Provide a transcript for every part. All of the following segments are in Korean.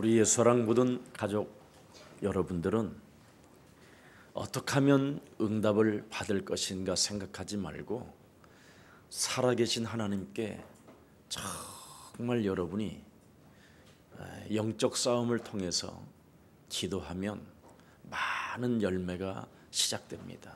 우리 예수랑 모든 가족 여러분들은 어떻게 하면 응답을 받을 것인가 생각하지 말고 살아계신 하나님께 정말 여러분이 영적 싸움을 통해서 기도하면 많은 열매가 시작됩니다.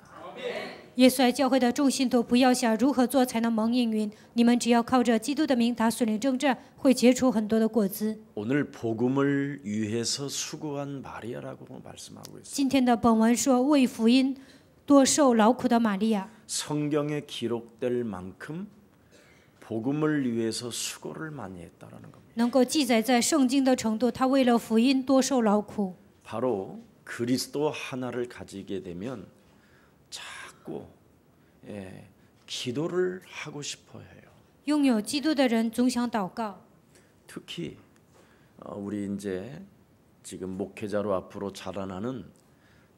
耶稣爱教会的众信徒不要想如何做才能蒙应允，你们只要靠着基督的名打属灵征战，会结出很多的果子。 오늘 복음을 위해서 수고한 마리아라고 말씀하고 있습니다. 今天的本文说，为福音多受劳苦的玛利亚， 성경에 기록될 만큼 복음을 위해서 수고를 많이 했다라는 겁니다. 能够记载在圣经的程度，她为了福音多受劳苦。 바로 그리스도 하나를 가지게 되면 자꾸 기도를 하고 싶어 해요. 拥有基督的人总想祷告， 특히 우리 이제 지금 목회자로 앞으로 자라나는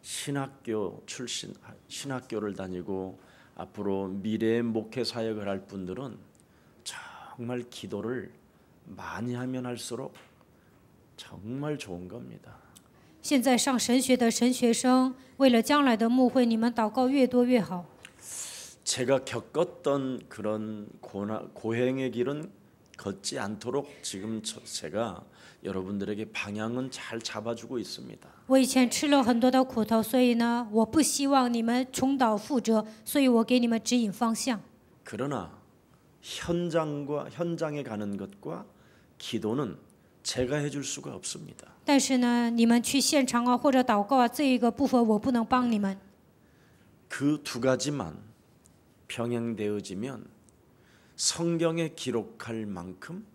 신학교 출신, 신학교를 다니고 앞으로 미래의 목회 사역을 할 분들은 정말 기도를 많이 하면 할수록 정말 좋은 겁니다. 现在上神学的神学生，为了将来的牧会，你们祷告越多越好。 제가 겪었던 그런 고행의 길은 걷지 않도록 지금 제가 여러분들에게 방향은 잘 잡아주고 있습니다. 我以前吃了很多的苦头，所以呢，我不希望你们重蹈覆辙，所以我给你们指引方向。 그러나 현장에 가는 것과 기도는 제가 해줄 수가 없습니다. 但是呢，你们去现场啊，或者祷告啊，这一个部分我不能帮你们。 그 두 가지만 병행되어지면 성경에 기록될 만큼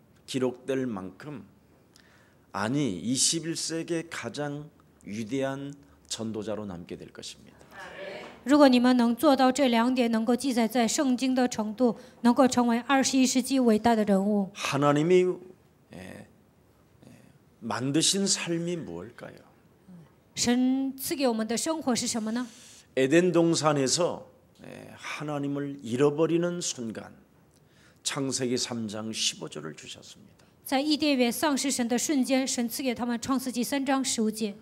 아니 21세기의 가장 위대한 전도자로 남게 될 것입니다. 如果你们能做到这两点，能够记载在圣经的程度，能够成为21世纪伟大的人物。 하나님이 만드신 삶이 무엇일까요? 神赐给我们的生活是什么呢？ 에덴 동산에서 하나님을 잃어버리는 순간 창세기 3장 15절을 주셨습니다. 在伊甸园丧失神的瞬间，神赐给他们创世纪3章15节。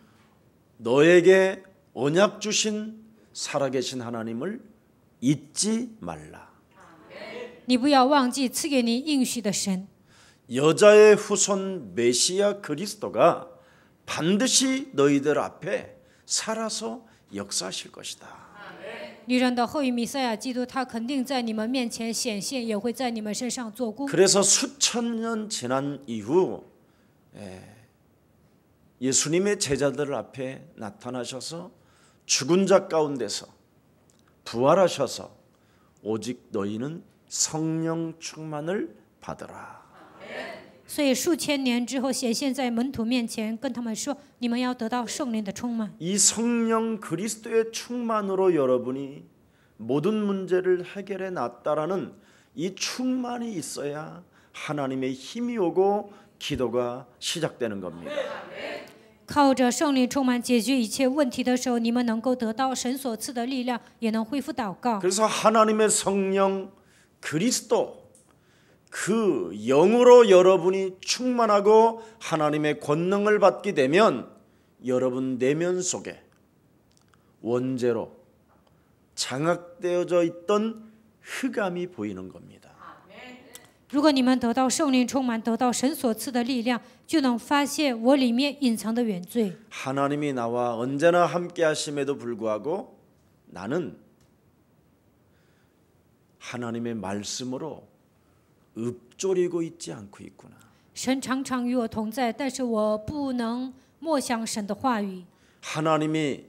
너에게 언약 주신 살아계신 하나님을 잊지 말라. 你不要忘记赐给你应许的神。 여자의 후손 메시아 그리스도가 반드시 너희들 앞에 살아서 역사하실 것이다. 女人的后裔弥赛亚基督，他肯定在你们面前显现，也会在你们身上做工。 그래서 수천 년 지난 이후 예수님의 제자들 앞에 나타나셔서 죽은 자 가운데서 부활하셔서 오직 너희는 성령 충만을 받으라. 所以数千年之后显现在门徒面前，跟他们说：“你们要得到圣灵的充满。 이 성령 그리스도의 충만으로 여러분이 모든 문제를 해결해 놨다라는 이 충만이 있어야 하나님의 힘이 오고 기도가 시작되는 겁니다. 靠着圣灵充满解决一切问题的时候，你们能够得到神所赐的力量，也能恢复祷告。 그래서 하나님의 성령 그리스도 그 영으로 여러분이 충만하고 하나님의 권능을 받게 되면 여러분 내면 속에 원죄로 장악되어져 있던 흑암이 보이는 겁니다. 如果你们得到圣灵充满，得到神所赐的力量，就能发现我里面隐藏的原罪。 하나님이 나와 언제나 함께 하심에도 불구하고 나는 하나님의 말씀으로 읊조리고 있지 않고 있구나. 神常常与我同在，但是我不能默想神的话语。 하나님이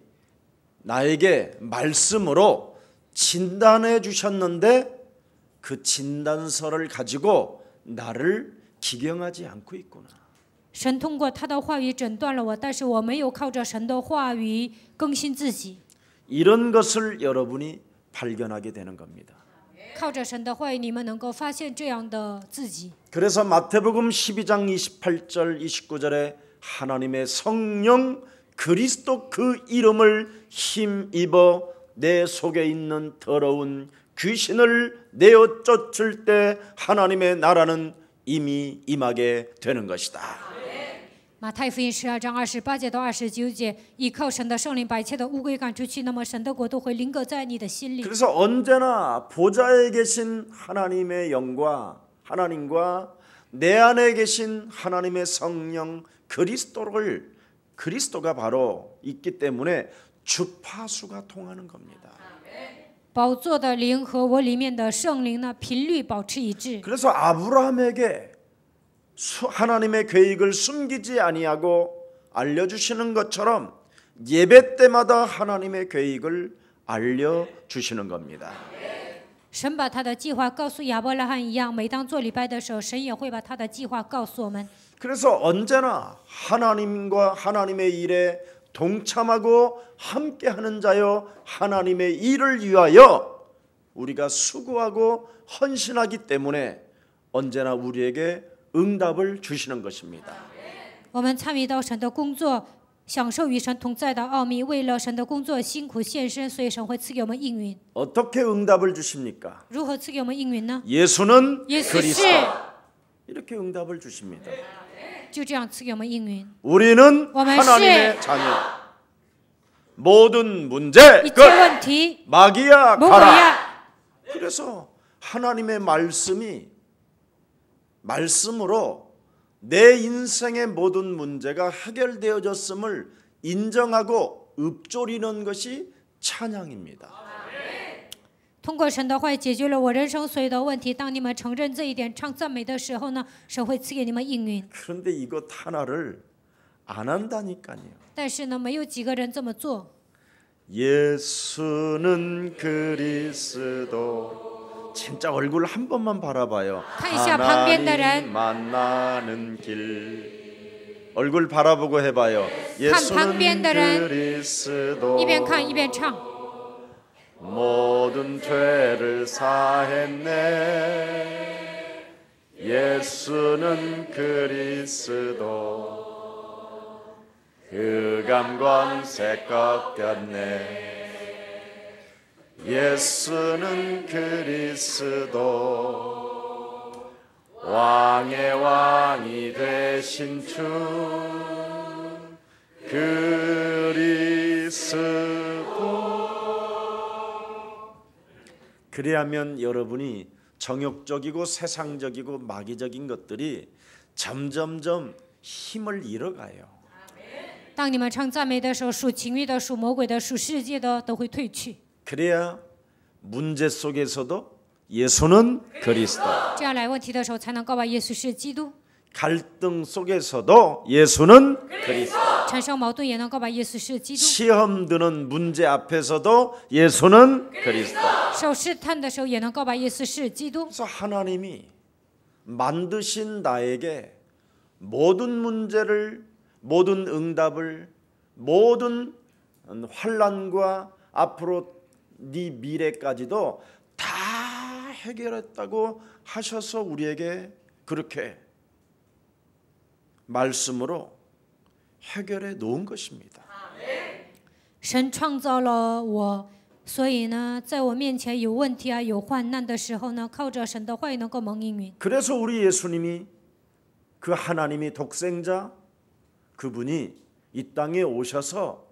나에게 말씀으로 진단해 주셨는데 그 진단서를 가지고 나를 기경하지 않고 있구나. 神通过他的话语诊断了我，但是我没有靠着神的话语更新自己。 이런 것을 여러분이 발견하게 되는 겁니다. 靠着神的话语，你们能够发现这样的自己。 그래서 마태복음 12장 28절 29절에 하나님의 성령 그리스도 그 이름을 힘입어 내 속에 있는 더러운 귀신을 내어 쫓을 때 하나님의 나라는 이미 임하게 되는 것이다. 马太福音12章28节到29节，依靠神的圣灵把一切的污秽赶出去，那么神的国度会临格在你的心里。 그래서 언제나 보좌에 계신 하나님의 영과 하나님과 내 안에 계신 하나님의 성령 그리스도가 바로 있기 때문에 주파수가 통하는 겁니다. 宝座的灵和我里面的圣灵呢，频率保持一致。 그래서 아브라함에게 하나님의 계획을 숨기지 아니하고 알려주시는 것처럼 예배 때마다 하나님의 계획을 알려주시는 겁니다. 神把他的计划告诉亚伯拉罕一样，每当做礼拜的时候，神也会把他的计划告诉我们。 그래서 언제나 하나님과 하나님의 일에 동참하고 함께하는 자여 하나님의 일을 위하여 우리가 수고하고 헌신하기 때문에 언제나 우리에게 응답을 주시는 것입니다. 我们参与到神的工作，享受与神同在的奥秘，为了神的工作辛苦献身，所以神会赐给我们应允。 어떻게 응답을 주십니까? 如何赐给我们应允呢？ 예수는 耶稣 그리스도 是， 이렇게 응답을 주십니다. 就这样赐给我们应允。 우리는 我们 하나님의 是 자녀. 모든 문제 一切 끝. 问题， 마귀야 魔鬼 가라. 呀， 그래서 하나님의 말씀으로 내 인생의 모든 문제가 해결되어졌음을 인정하고 읊조리는 것이 찬양입니다. 通过神的话解决了我人生所有的问题。当你们承认这一点，唱赞美的时候呢，神会赐给你们应允。 그런데 이것 하나를 안 한다니까요. 但是呢，没有几个人这么做。 예수는 그리스도. 진짜 얼굴 한 번만 바라봐요. 看一下旁边的人， 하나님 만나는 길. 얼굴 바라보고 해봐요. 예수는 旁边的人， 그리스도. 一边看一边唱。 모든 죄를 사했네. 예수는 그리스도. 그 감광색 꺾였네. 예수는 그리스도. 왕의 왕이 되신 주 그리스도. 그래야면 여러분이 정욕적이고 세상적이고 마귀적인 것들이 점점점 힘을 잃어가요. 当你们唱赞美的时候，属情欲的、属魔鬼的、属世界的都会退去。 그래야 문제 속에서도 예수는 그리스도. 这样来问题的时候，才能告白耶稣是基督； 갈등 속에서도 예수는 그리스도. 产生矛盾也能告白耶稣是基督； 시험 드는 문제 앞에서도 예수는 그리스도. 受试探的时候也能告白耶稣是基督。 그래서 하나님이 만드신 나에게 모든 문제를, 모든 응답을, 모든 환난과 앞으로 네 미래까지도 다 해결했다고 하셔서 우리에게 그렇게 말씀으로 해결해 놓은 것입니다. 神创造了我，所以呢，在我面前有问题啊、有患难的时候呢，靠着神的话语能够蒙应允。 그래서 우리 예수님이 그 하나님이 독생자 그분이 이 땅에 오셔서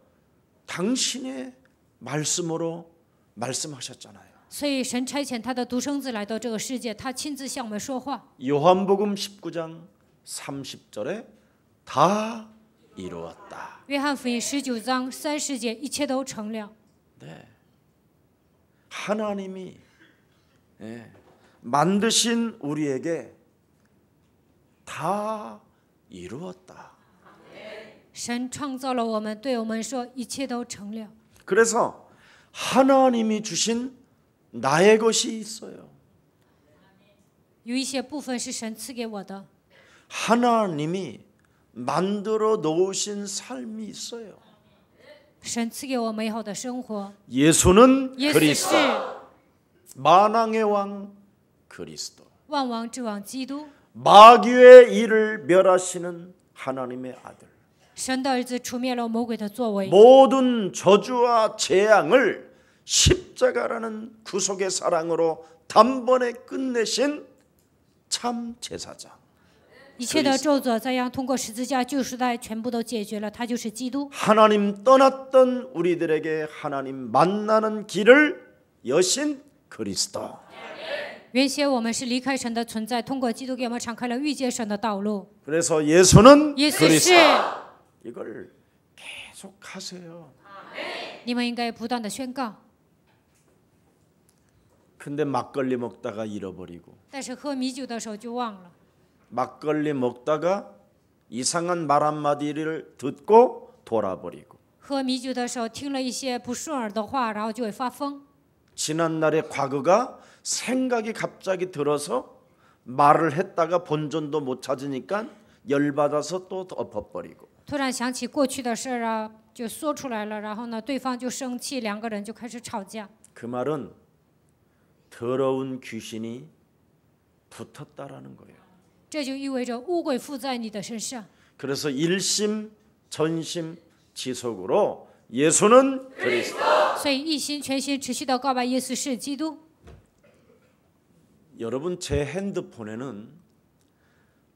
당신의 말씀으로 말씀하셨잖아요. 所以神差遣他的独生子来到这个世界，他亲自向我们说话。 요한복음 19장 30절에 다 이루었다. 约翰福音19章30节，一切都成了。 네. 하나님이 만드신 우리에게 다 이루었다. 神创造了我们，对我们说一切都成了。 그래서 하나님이 주신 나의 것이 있어요. 有一些部分是神赐给我的， 하나님이 만들어 놓으신 삶이 있어요. 神赐给我美好的生活。 예수는 耶稣 그리스도. 是 만왕의 왕 그리스도. 万王之王基督， 마귀의 일을 멸하시는 하나님의 아들. 神的儿子除灭了魔鬼的作为， 모든 저주와 재앙을 십자가라는 구속의 사랑으로 단번에 끝내신 참 제사장. 一切的咒诅这样通过十字架救赎带全部都解决了，他就是基督。 하나님 떠났던 우리들에게 하나님 만나는 길을 여신 그리스도. 原先我们是离开神的存在，通过基督给我们敞开了遇见神的道路。 그래서 예수는 耶稣 그리스도. 是， 이걸 계속 하세요. 你们应该不断的宣告。 근데 막걸리 먹다가 잃어버리고 但是喝米酒的时候就忘了， 막걸리 먹다가 이상한 말 한마디를 듣고 돌아버리고 喝米酒的时候听了一些不顺耳的话，然后就会发疯。 지난날의 과거가 생각이 갑자기 들어서 말을 했다가 본전도 못 찾으니까 열받아서 또 엎어버리고 突然想起过去的事儿啊，就说出来了，然后呢，对方就生气，两个人就开始吵架。 그 말은 더러운 귀신이 붙었다라는 거예요. 这就意味着污鬼附在你的身上。 그래서 일심 전심 지속으로 예수는 그리스도. 所以一心全心持续的告白耶稣是基督。 여러분 제 핸드폰에는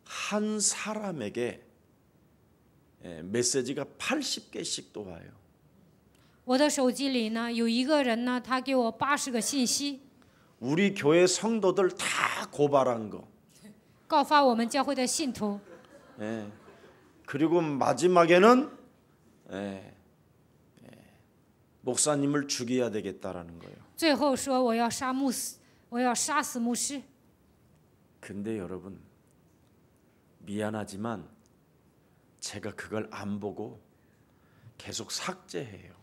한 사람에게 메시지가 80개씩 또 와요. 我的手机里呢，有一个人呢，他给我80个信息， 우리 교회 성도들 다 고발한 거. 告发我们教会的信徒。 그리고 마지막에는 목사님을 죽여야 되겠다라는 거예요. 最后说我要杀牧师，我要杀死牧师。 근데 여러분 미안하지만 제가 그걸 안 보고 계속 삭제해요.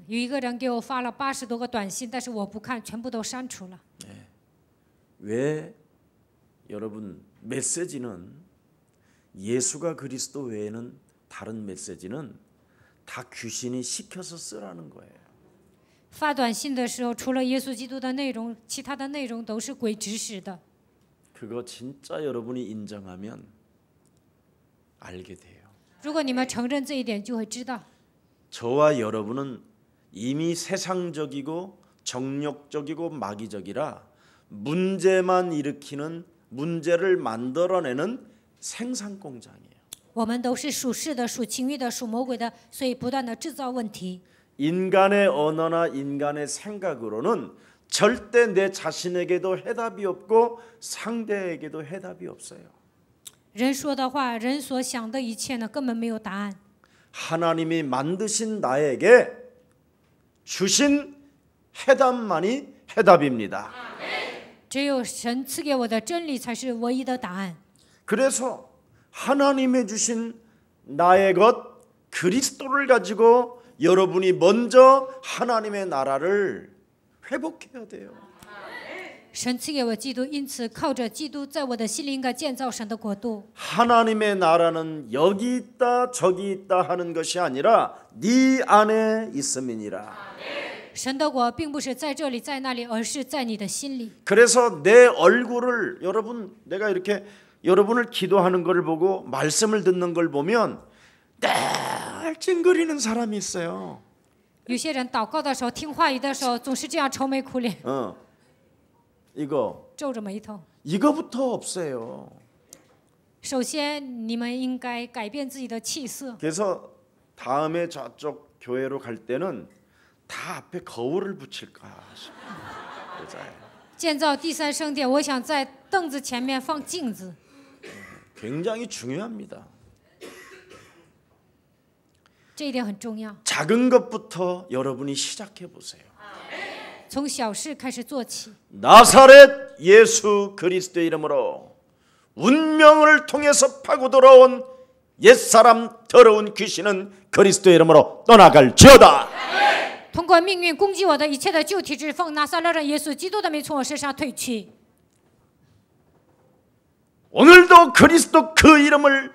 有一个人给我发了80多个短信，但是我不看，全部都删除了。 왜 여러분 메시지는 예수가 그리스도 외에는 다른 메시지는 다 귀신이 시켜서 쓰라는 거예요. 发短信的时候，除了耶稣基督的内容，其他的内容都是鬼指使的。 그거 진짜 여러분이 인정하면 알게 돼요. 如果你们承认这一点，就会知道， 저와 여러분은 이미 세상적이고 정력적이고 마귀적이라 문제만 일으키는 문제를 만들어내는 생산 공장이에요. 我们都是属世的、属情欲的、属魔鬼的，所以不断的制造问题。 인간의 언어나 인간의 생각으로는 절대 내 자신에게도 해답이 없고 상대에게도 해답이 없어요. 人说的话，人所想的一切呢，根本没有答案。 하나님이 만드신 나에게 주신 해답만이 해답입니다. 只有神赐给我的真理才是唯一的答案。 그래서 하나님이 주신 나의 것 그리스도를 가지고 여러분이 먼저 하나님의 나라를 회복해야 돼요. 神赐给我基督，因此靠着基督，在我的心里应该建造神的国度。 하나님의 나라는 여기 있다 저기 있다 하는 것이 아니라 네 안에 있음이니라. 神的国并不是在这里在那里，而是在你的心里。 그래서 내 얼굴을 여러분 내가 이렇게 여러분을 기도하는 걸 보고 말씀을 듣는 걸 보면 늘 찡그리는 사람이 있어요. 有些人祷告的时候、听话语的时候，总是这样愁眉苦脸， 이거 皱着眉头。 이거부터 없애요. 首先，你们应该改变自己的气色。 그래서 다음에 저쪽 교회로 갈 때는 다 앞에 거울을 붙일까 싶어요. 建造第三圣殿，我想在凳子前面放镜子， 굉장히 중요합니다. 这一点很重要。 작은 것부터 여러분이 시작해 보세요. 从小事开始做起。 나사렛 예수 그리스도의 이름으로 운명을 통해서 파고 들어온 옛사람 더러운 귀신은 그리스도의 이름으로 떠나갈지어다. 通过命运攻击我的一切的旧体质，奉拿撒勒人耶稣基督的名从我身上退去。 오늘도 그리스도 그 이름을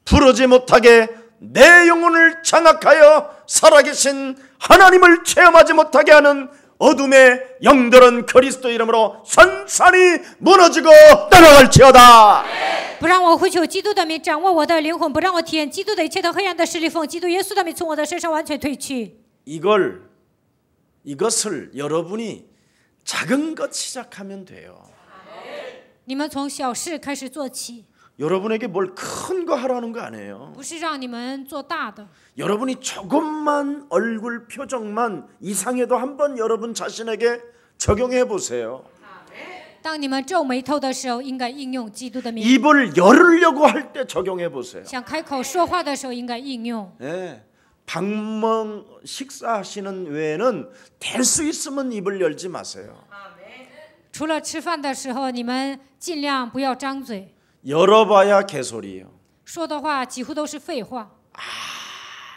부르지 못하게 내 영혼을 장악하여 살아계신 하나님을 체험하지 못하게 하는 어둠의 영들은 그리스도 이름으로 산산이 무너지고 떠나갈지어다. 不让我呼求基督的名，掌握我的灵魂，不让我体验基督的一切的黑暗的势力，奉基督耶稣的名从我的身上完全退去。 이것을 여러분이 작은 것 시작하면 돼요. 你们从小事开始做起。 여러분에게 뭘 큰 거 하라는 거 아니에요. 不是让你们做大的。 여러분이 조금만 얼굴 표정만 이상해도 한번 여러분 자신에게 적용해 보세요. 当你们皱眉头的时候，应该应用基督的名； 입을 열으려고 할 때 적용해 보세요. 想开口说话的时候，应该应用。 예, 방문 식사하시는 외에는 될 수 있으면 입을 열지 마세요. 除了吃饭的时候，你们尽量不要张嘴， 열어봐야 개소리예요. 说的话几乎都是废话，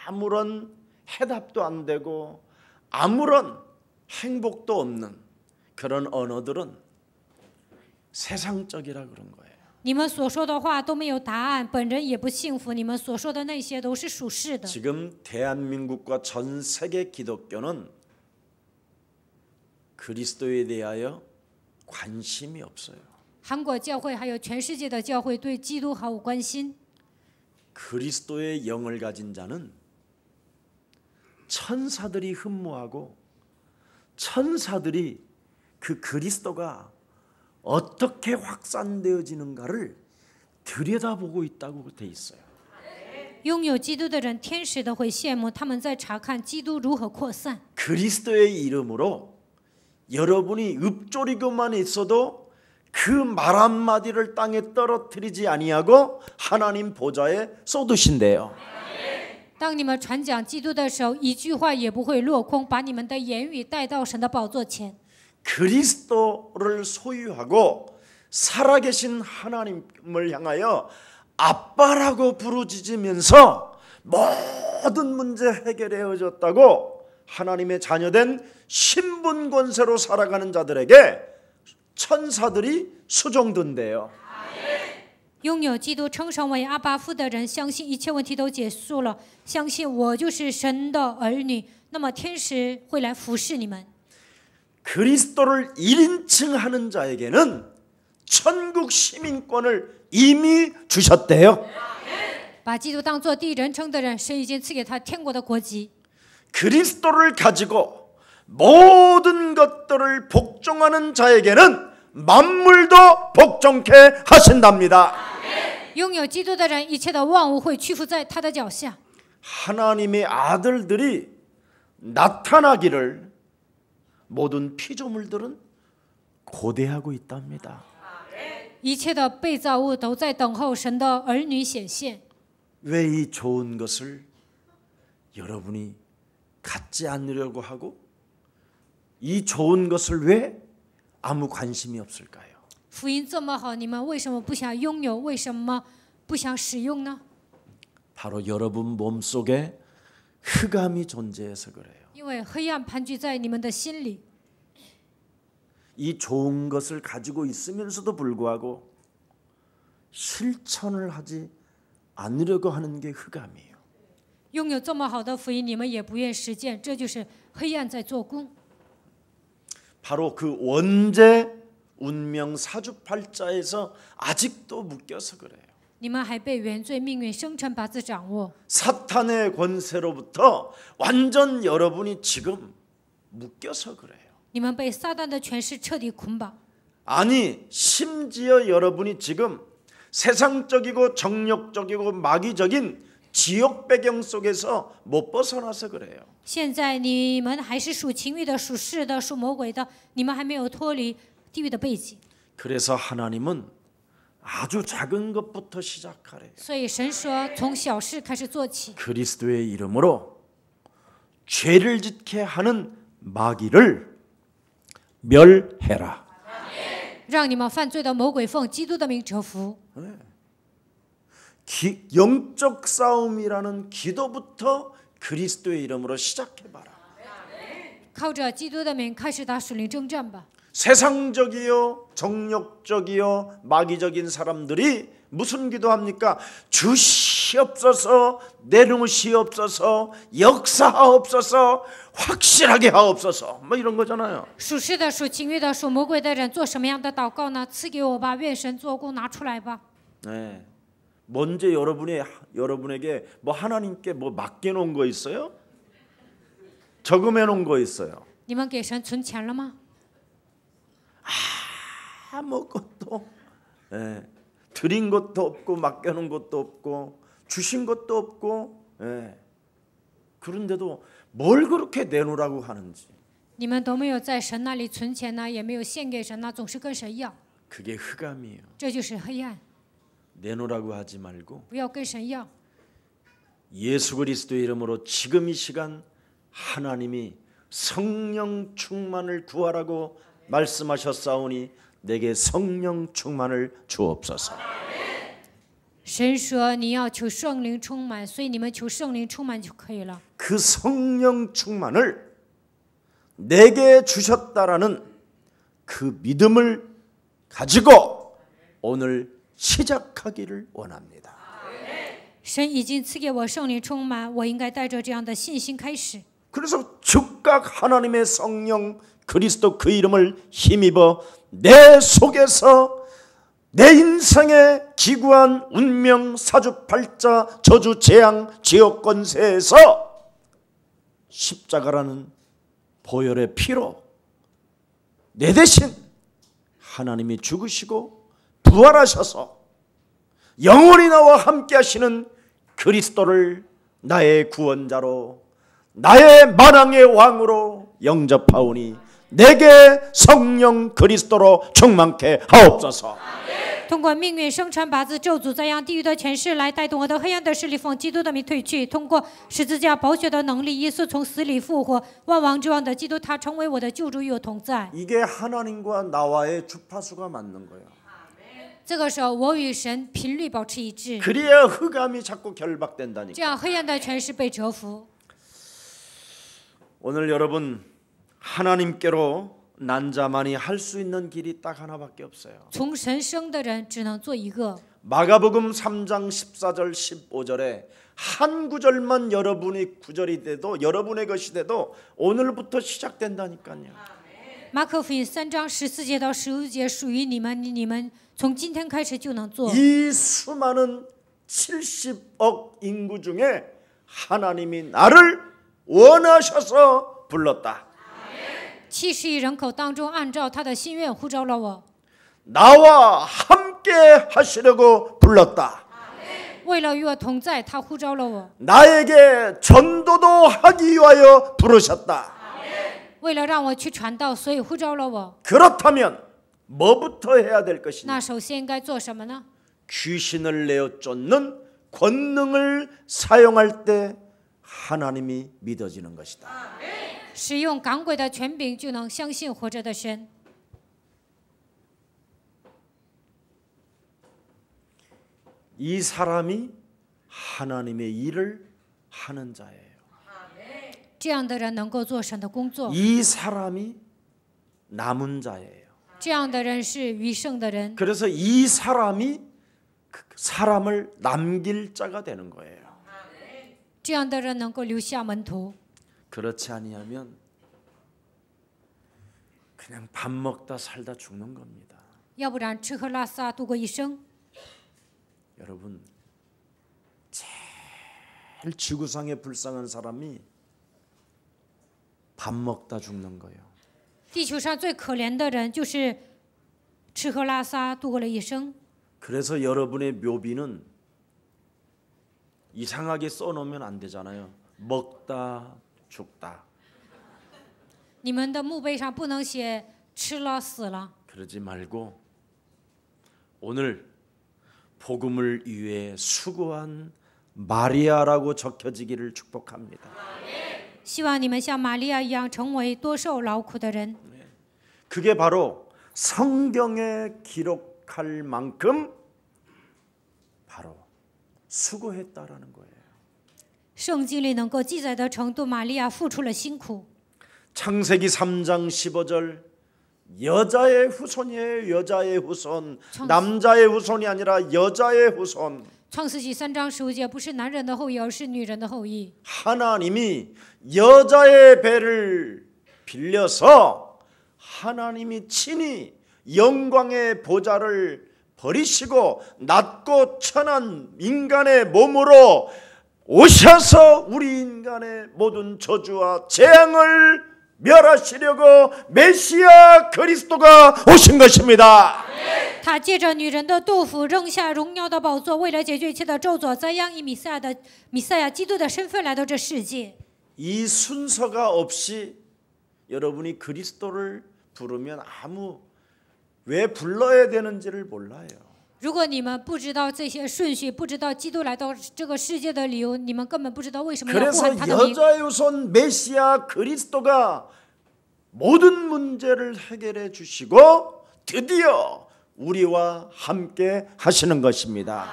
아무런 해답도 안 되고 아무런 행복도 없는 그런 언어들은 세상적이라 그런 거예요. 你们所说的话都没有答案，本人也不幸福。你们所说的那些都是属世的。 지금 대한민국과 전 세계 기독교는 그리스도에 대하여 관심이 없어요. 韩国教会还有全世界的教会对基督毫无关心。 그리스도의 영을 가진 자는 천사들이 흠모하고 천사들이 그 그리스도가 어떻게 확산되어지는가를 들여다보고 있다고 돼 있어요. 拥有基督的人，天使都会羡慕，他们在查看基督如何扩散。 그리스도의 이름으로 여러분이 읊조리고만 있어도 그 말 한마디를 땅에 떨어뜨리지 아니하고 하나님 보좌에 쏟으신대요. 当你们传讲基督的时候，一句话也不会落空，把你们的言语带到神的宝座前。 그리스도를 소유하고 살아계신 하나님을 향하여 아빠라고 부르짖으면서 모든 문제 해결되어졌다고 하나님의 자녀된 신분 권세로 살아가는 자들에게 천사들이 수종든대요. 拥有基督称神为阿爸父的人，相信一切问题都结束了，相信我就是神的儿女，那么天使会来服侍你们。 그리스도를 1인칭 하는 자에게는 천국 시민권을 이미 주셨대요. 把基督当作第一人称的人，神已经赐给他天国的国籍。 그리스도를 가지고 모든 것들을 복종하는 자에게는 만물도 복종케 하신답니다. 拥有基督的人，一切的万物会屈服在他的脚下。 하나님의 아들들이 나타나기를 모든 피조물들은 고대하고 있답니다. 一切的被造物都在等候神的儿女显现。 왜 이 좋은 것을 여러분이 갖지 않으려고 하고 이 좋은 것을 왜 아무 관심이 없을까요? 福音这么好，你们为什么不想拥有？为什么不想使用呢？ 바로 여러분 몸속에 흑암이 존재해서 그래요. 因为黑暗盘踞在你们的心里。 이 좋은 것을 가지고 있으면서도 불구하고 실천을 하지 않으려고 하는 게 흑암이에요. 拥有这么好的福音，你们也不愿实践，这就是黑暗在做工。 바로 그 원죄 운명 사주팔자에서 아직도 묶여서 그래요. 你们还被原罪命运生辰八字掌握， 사탄의 권세로부터 완전 여러분이 지금 묶여서 그래요. 你们被撒旦的权势彻底捆绑。 아니 심지어 여러분이 지금 세상적이고 정욕적이고 마귀적인 지옥 배경 속에서 못 벗어나서 그래요. 现在你们还是属情欲的、属世的、属魔鬼的，你们还没有脱离地狱的背景。 그래서 하나님은 아주 작은 것부터 시작하래요. 所以神说，从小事开始做起， 그리스도의 이름으로 죄를 짓게 하는 마귀를 멸해라. 让你们犯罪的魔鬼奉基督的名折服。 영적 싸움이라는 기도부터 그리스도의 이름으로 시작해봐라. 靠着基督的名开始打属灵征战吧。 세상적이요 정욕적이요 마귀적인 사람들이 무슨 기도합니까? 주시옵소서, 내놓으시옵소서, 역사하옵소서, 확실하게 하옵소서, 뭐 이런 거잖아요. 属世的、属情欲的、属魔鬼的人做什么样的祷告呢？赐给我吧，愿神做工拿出来吧。 네. 먼저 여러분에게 뭐 하나님께 뭐 맡겨놓은 거 있어요? 저금해놓은 거 있어요? 你们给神存钱了吗？ 아무것도 드린 것도 없고 맡겨놓은 것도 없고 주신 것도 없고, 그런데도 뭘 그렇게 내놓으라고 하는지. 你们都没有在神那里存钱呢，也没有献给神呢，总是跟神要， 그게 흑암이에요. 这就是黑暗。 내놓으라고 하지 말고 不要跟神要， 예수 그리스도의 이름으로 지금 이 시간 하나님이 성령 충만을 구하라고 말씀하셨사오니 내게 성령 충만을 주옵소서. 神说你要求圣灵充满，所以你们求圣灵充满就可以了。 그 성령 충만을 내게 주셨다라는 그 믿음을 가지고 오늘 시작하기를 원합니다. 神已经赐给我圣灵充满，我应该带着这样的信心开始。 그래서 즉각 하나님의 성령 그리스도 그 이름을 힘입어 내 속에서 내 인생의 기구한 운명 사주팔자 저주 재앙 지옥 권세에서 십자가라는 보혈의 피로 내 대신 하나님이 죽으시고 부활하셔서 영원히 나와 함께 하시는 그리스도를 나의 구원자로 나의 만왕의 왕으로 영접하오니 내게 성령 그리스도로 충만케 하옵소서. 通过命运生辰八字咒诅，再让地狱的权势来带动我的黑暗的势力，奉基督的名退去。通过十字架宝血的能力，耶稣从死里复活，万王之王的基督，他成为我的救主，与我同在。 이게 하나님과 나와의 주파수가 맞는 거예요. 这个时候，我与神频率保持一致， 그래야 흑암이 자꾸 결박된다니까. 这样黑暗的权势被折服。 오늘 여러분 하나님께로 난 자만이 할 수 있는 길이 딱 하나밖에 없어요. 从神生的人只能做一个。 마가복음 3장 14절 15절에 한 구절만 여러분이 구절이 돼도 여러분의 것이 돼도 오늘부터 시작된다니까요. 马可福音3章14节到15节属于你们，你们从今天开始就能做。 이 수많은 70억 인구 중에 하나님이 나를 원하셔서 불렀다. 70亿人口当中，按照他的心愿呼召了我， 나와 함께 하시려고 불렀다. 为了与我同在，他呼召了我， 나에게 전도도 하기 위하여 부르셨다. 为了让我去传道，所以呼召了我。 그렇다면 뭐부터 해야 될 것이냐? 那首先应该做什么呢？ 귀신을 내어 쫓는 권능을 사용할 때 하나님이 믿어지는 것이다. 使用赶鬼的权柄，就能相信活着的神。 이 사람이 하나님의 일을 하는 자예요. 这样的人能够做神的工作， 이 사람이 남은 자예요. 这样的人是余剩的人。 그래서 이 사람이 그 사람을 남길 자가 되는 거예요. 这样的人能够留下门徒。 그렇지 아니하면 그냥 밥 먹다 살다 죽는 겁니다. 要不然吃喝拉撒度过一生。 여러분 제일 지구상에 불쌍한 사람이 밥 먹다 죽는 거예요. 地球上最可怜的人就是吃喝拉撒度过了一生。 그래서 여러분의 묘비는 이상하게 써놓으면 안 되잖아요. 먹다 죽다. 你们的墓碑上不能写吃了死了， 그러지 말고 오늘 복음을 위해 수고한 마리아라고 적혀지기를 축복합니다. 希望你们像玛利亚一样成为多受劳苦的人。 그게 바로 성경에 기록할 만큼 바로 수고했다라는 거예요. 圣经里能够记载的程度，玛利亚付出了辛苦。 창세기 3장 15절 여자의 후손이에요. 여자의 후손. 남자의 후손이 아니라 여자의 후손. 创世纪3章15节不是男人的后裔，而是女人的后裔。 하나님이 여자의 배를 빌려서 하나님이 친히 영광의 보좌를 버리시고 낮고 천한 인간의 몸으로 오셔서 우리 인간의 모든 저주와 재앙을 멸하시려고 메시아 그리스도가 오신 것입니다. 他借着女人的肚腹扔下荣耀的宝座，为了解决一切的咒诅，怎样以弥赛亚基督的身份来到这世界。 이 순서가 없이 여러분이 그리스도를 부르면 왜 불러야 되는지를 몰라요. 如果你们不知道这些顺序，不知道基督来到这个世界的理由，你们根本不知道为什么要呼 그래서 喊他的名。 여자의 후손 메시아 그리스도가 모든 문제를 해결해 주시고 드디어 우리와 함께 하시는 것입니다.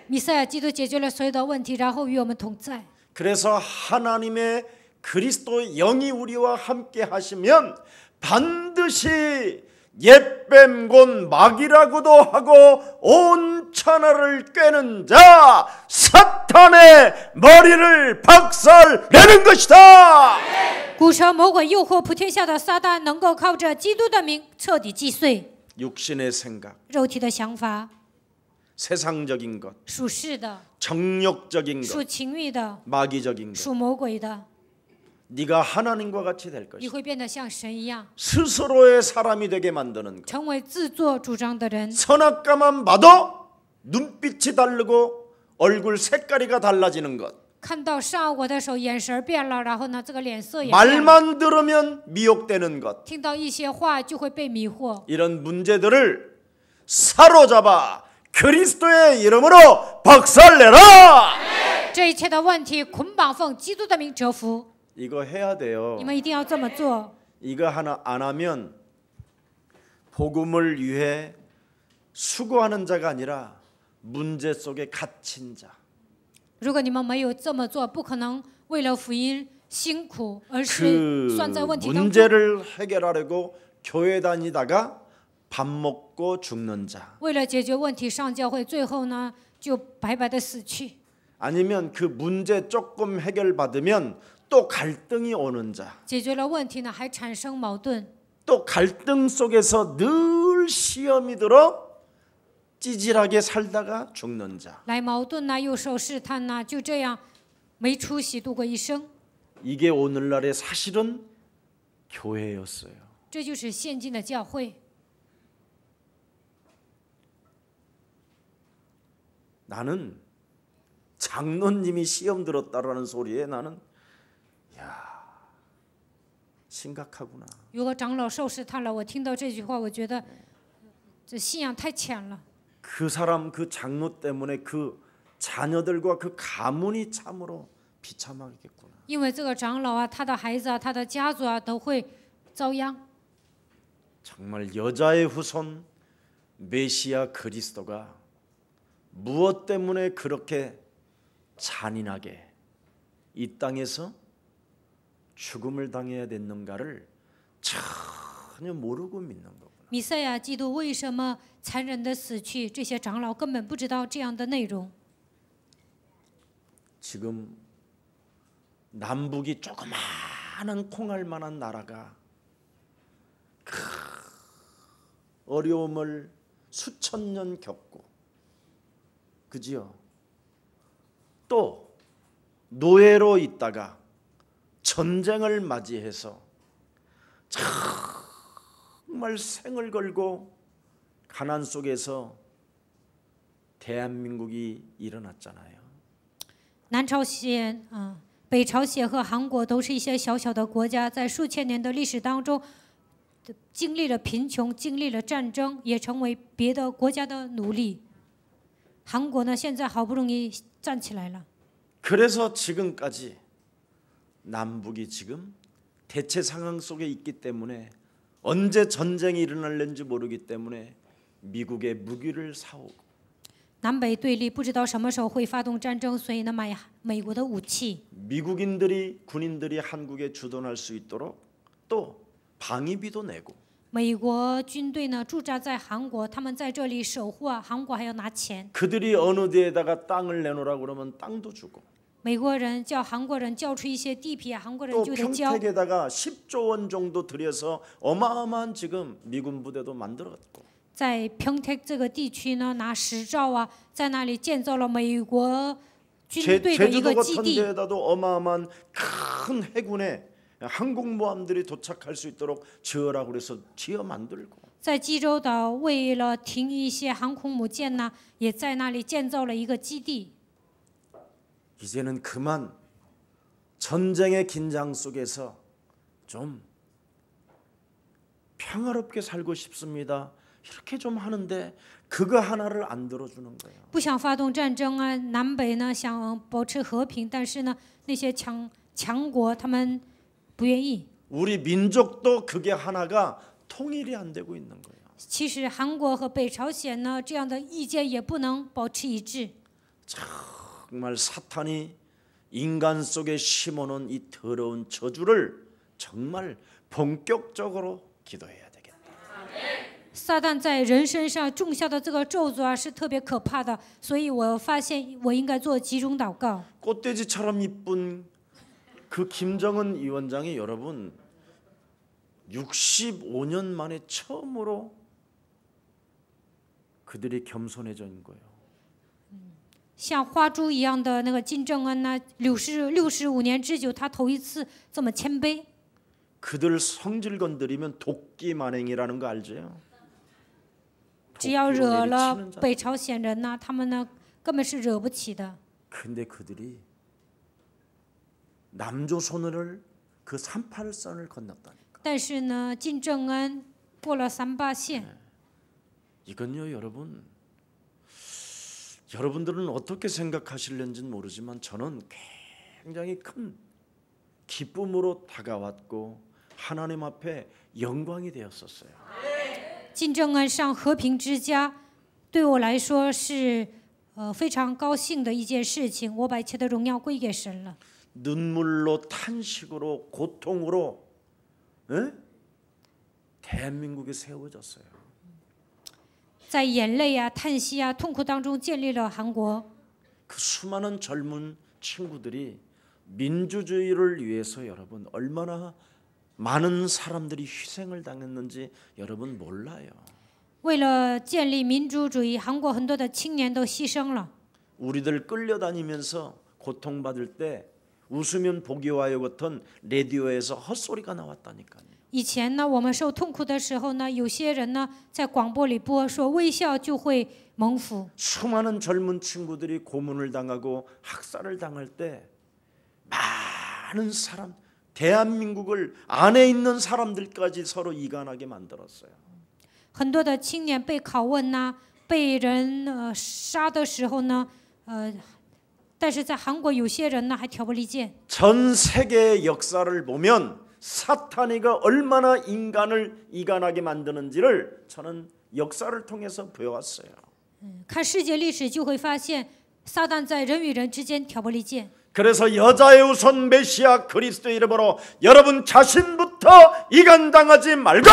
弥赛亚基督解决了所有的问题，然后与我们同在。 그래서 하나님의 그리스도 영이 우리와 함께 하시면 반드시 옛뱀 곧 마귀라고도 하고 온 천하를 꿰는 자 사탄의 머리를 박살내는 것이다. 古蛇魔鬼诱惑普天下的撒旦，能够靠着基督的名彻底击碎 육신의 생각, 肉体的想法、 세상적인 것, 属世的、 정욕적인 属 것, 情欲的、 마귀적인 것. 属魔鬼的， 네가 하나님과 같이 될 你 것이다. 会变得像神一样， 스스로의 사람이 되게 만드는 것. 成为自作主张的人。 선악과만 봐도 눈빛이 다르고 얼굴 색깔이가 달라지는 것. 看到善恶的时候，眼神变了，然后呢，这个脸色也变了。 말만 들으면 미혹되는 것. 听到一些话就会被迷惑。 이런 문제들을 사로잡아 그리스도의 이름으로 박살내라. 这一切的问题捆绑奉基督的名折服。 이거 해야 돼요. 你们一定要这么做。 이거 하나 안 하면 복음을 위해 수고하는 자가 아니라 문제 속에 갇힌 자. 如果你们没有这么做，不可能为了福音辛苦，而 그 是算在问题当中。 문제를 해결하려고 교회 다니다가 밥 먹고 죽는 자. 为了解决问题上教会，最后呢就白白的死去。 아니면 그 문제 조금 해결받으면 또 갈등이 오는 자. 解决了问题呢，还产生矛盾。 또 갈등 속에서 늘 시험이 들어 찌질하게 살다가 죽는 자. 来矛盾呢，又受试探呢，就这样没出息度过一生。 이게 오늘날의 사실은 교회였어요. 这就是现今的教会。 나는 장로님이 시험 들었다라는 소리에 나는 심각하구나. 如果长老受试探了，我听到这句话，我觉得这信仰太浅了。 그 사람 그 장로 때문에 그 자녀들과 그 가문이 참으로 비참하겠구나. 因为这个长老啊，他的孩子啊，他的家族啊，都会遭殃。 정말 여자의 후손 메시아 그리스도가 무엇 때문에 그렇게 잔인하게 이 땅에서 죽음을 당해야 됐는가를 전혀 모르고 믿는 거구나. 弥赛亚基督为什么残忍的死去？这些长老根本不知道这样的内容。 지금 남북이 조그마한 콩알만한 나라가 큰 어려움을 수천 년 겪고 그지요? 또 노예로 있다가 전쟁을 맞이해서 정말 생을 걸고 가난 속에서 대한민국이 일어났잖아요. 南朝鲜北朝鲜和韩国都是一些小小的国家，在数千年的历史当中，经历了贫穷，经历了战争，也成为别的国家的奴隶。韩国呢，现在好不容易站起来了。 그래서 지금까지 남북이 지금 대체 상황 속에 있기 때문에 언제 전쟁이 일어날는지 모르기 때문에 미국의 무기를 사오고 南北对立，不知道什么时候会发动战争，所以呢，买美国的武器。 미국인들이 군인들이 한국에 주둔할 수 있도록 또 방위비도 내고 美国军队呢驻扎在韩国，他们在这里守护啊，韩国还要拿钱。 그들이 어느 데에다가 땅을 내놓으라고 그러면 땅도 주고 美国人叫韩国人交出一些地皮，韩国人 또 就得交。 평택에다가 10조 원 정도 들여서 어마어마한 지금 미군 부대도 만들었고 在평택这个地区呢，拿10兆啊，在那里建造了美国军队的一个 제주도 基 같은 地。 데에다도 어마어마한 큰 해군의 항공모함들이 도착할 수 있도록 지으라고 그래서 지어 만들고 在济州岛为了停一些航空母舰呢，也在那里建造了一个基地。 이제는 그만 전쟁의 긴장 속에서 좀 평화롭게 살고 싶습니다. 이렇게 좀 하는데 그거 하나를 안 들어주는 거예요. 不想发动战争啊，南北呢想保持和平，但是呢，那些强国他们不愿意。 우리 민족도 그게 하나가 통일이 안 되고 있는 거예요. 其实韩国和北朝鲜呢，这样的意见也不能保持一致。 정말 사탄이 인간 속에 심어놓은 이 더러운 저주를 정말 본격적으로 기도해야 되겠다. 撒旦在人身上种下的这个咒诅啊，是特别可怕的，所以我发现我应该做集中祷告。 꽃돼지처럼 이쁜 그 김정은 위원장이 여러분 65년 만에 처음으로 그들이 겸손해진 거예요. 像花猪一样的那个金正恩呢，65年之久，他头一次这么谦卑。 그들 성질 건드리면 도끼 만행이라는 거 알죠? 只要惹了北朝鲜人呢，他们呢根本是惹不起的。 근데 그들이 남조선을 그 38선을 건넜다니까. 但是呢，金正恩过了38线。 이건요, 여러분들은 어떻게 생각하실는지는 모르지만 저는 굉장히 큰 기쁨으로 다가왔고 하나님 앞에 영광이 되었었어요. 金正恩上和平之家，对我来说是非常高兴的一件事情。我把一切的荣耀归给神了。 눈물로 탄식으로 고통으로 대한민국이 세워졌어요. 在眼泪啊、叹息啊、痛苦当中建立了韩国。 그 수많은 젊은 친구들이 민주주의를 위해서 여러분 얼마나 많은 사람들이 희생을 당했는지 여러분 몰라요. 为了建立民主主义，韩国很多的青年都牺牲了。 우리들 끌려다니면서 고통받을 때 웃으면 복이 와요 같은 라디오에서 헛소리가 나왔다니까요. 以前呢，我们受痛苦的时候呢，有些人呢在广播里播说微笑就会蒙福。 수많은 젊은 친구들이 고문을 당하고 학살을 당할 때 많은 사람 대한민국을 안에 있는 사람들까지 서로 이간하게 만들었어요. 很多的青年被拷问呐、被人杀的时候呢，但是在韩国有些人呢还挑拨离间。 전 세계의 역사를 보면 사탄이가 얼마나 인간을 이간하게 만드는지를 저는 역사를 통해서 배워왔어요. 看世界历史就会发现，撒旦在人与人之间挑拨离间。 그래서 여자의 우선 메시아 그리스도 이름으로 여러분 자신부터 이간당하지 말고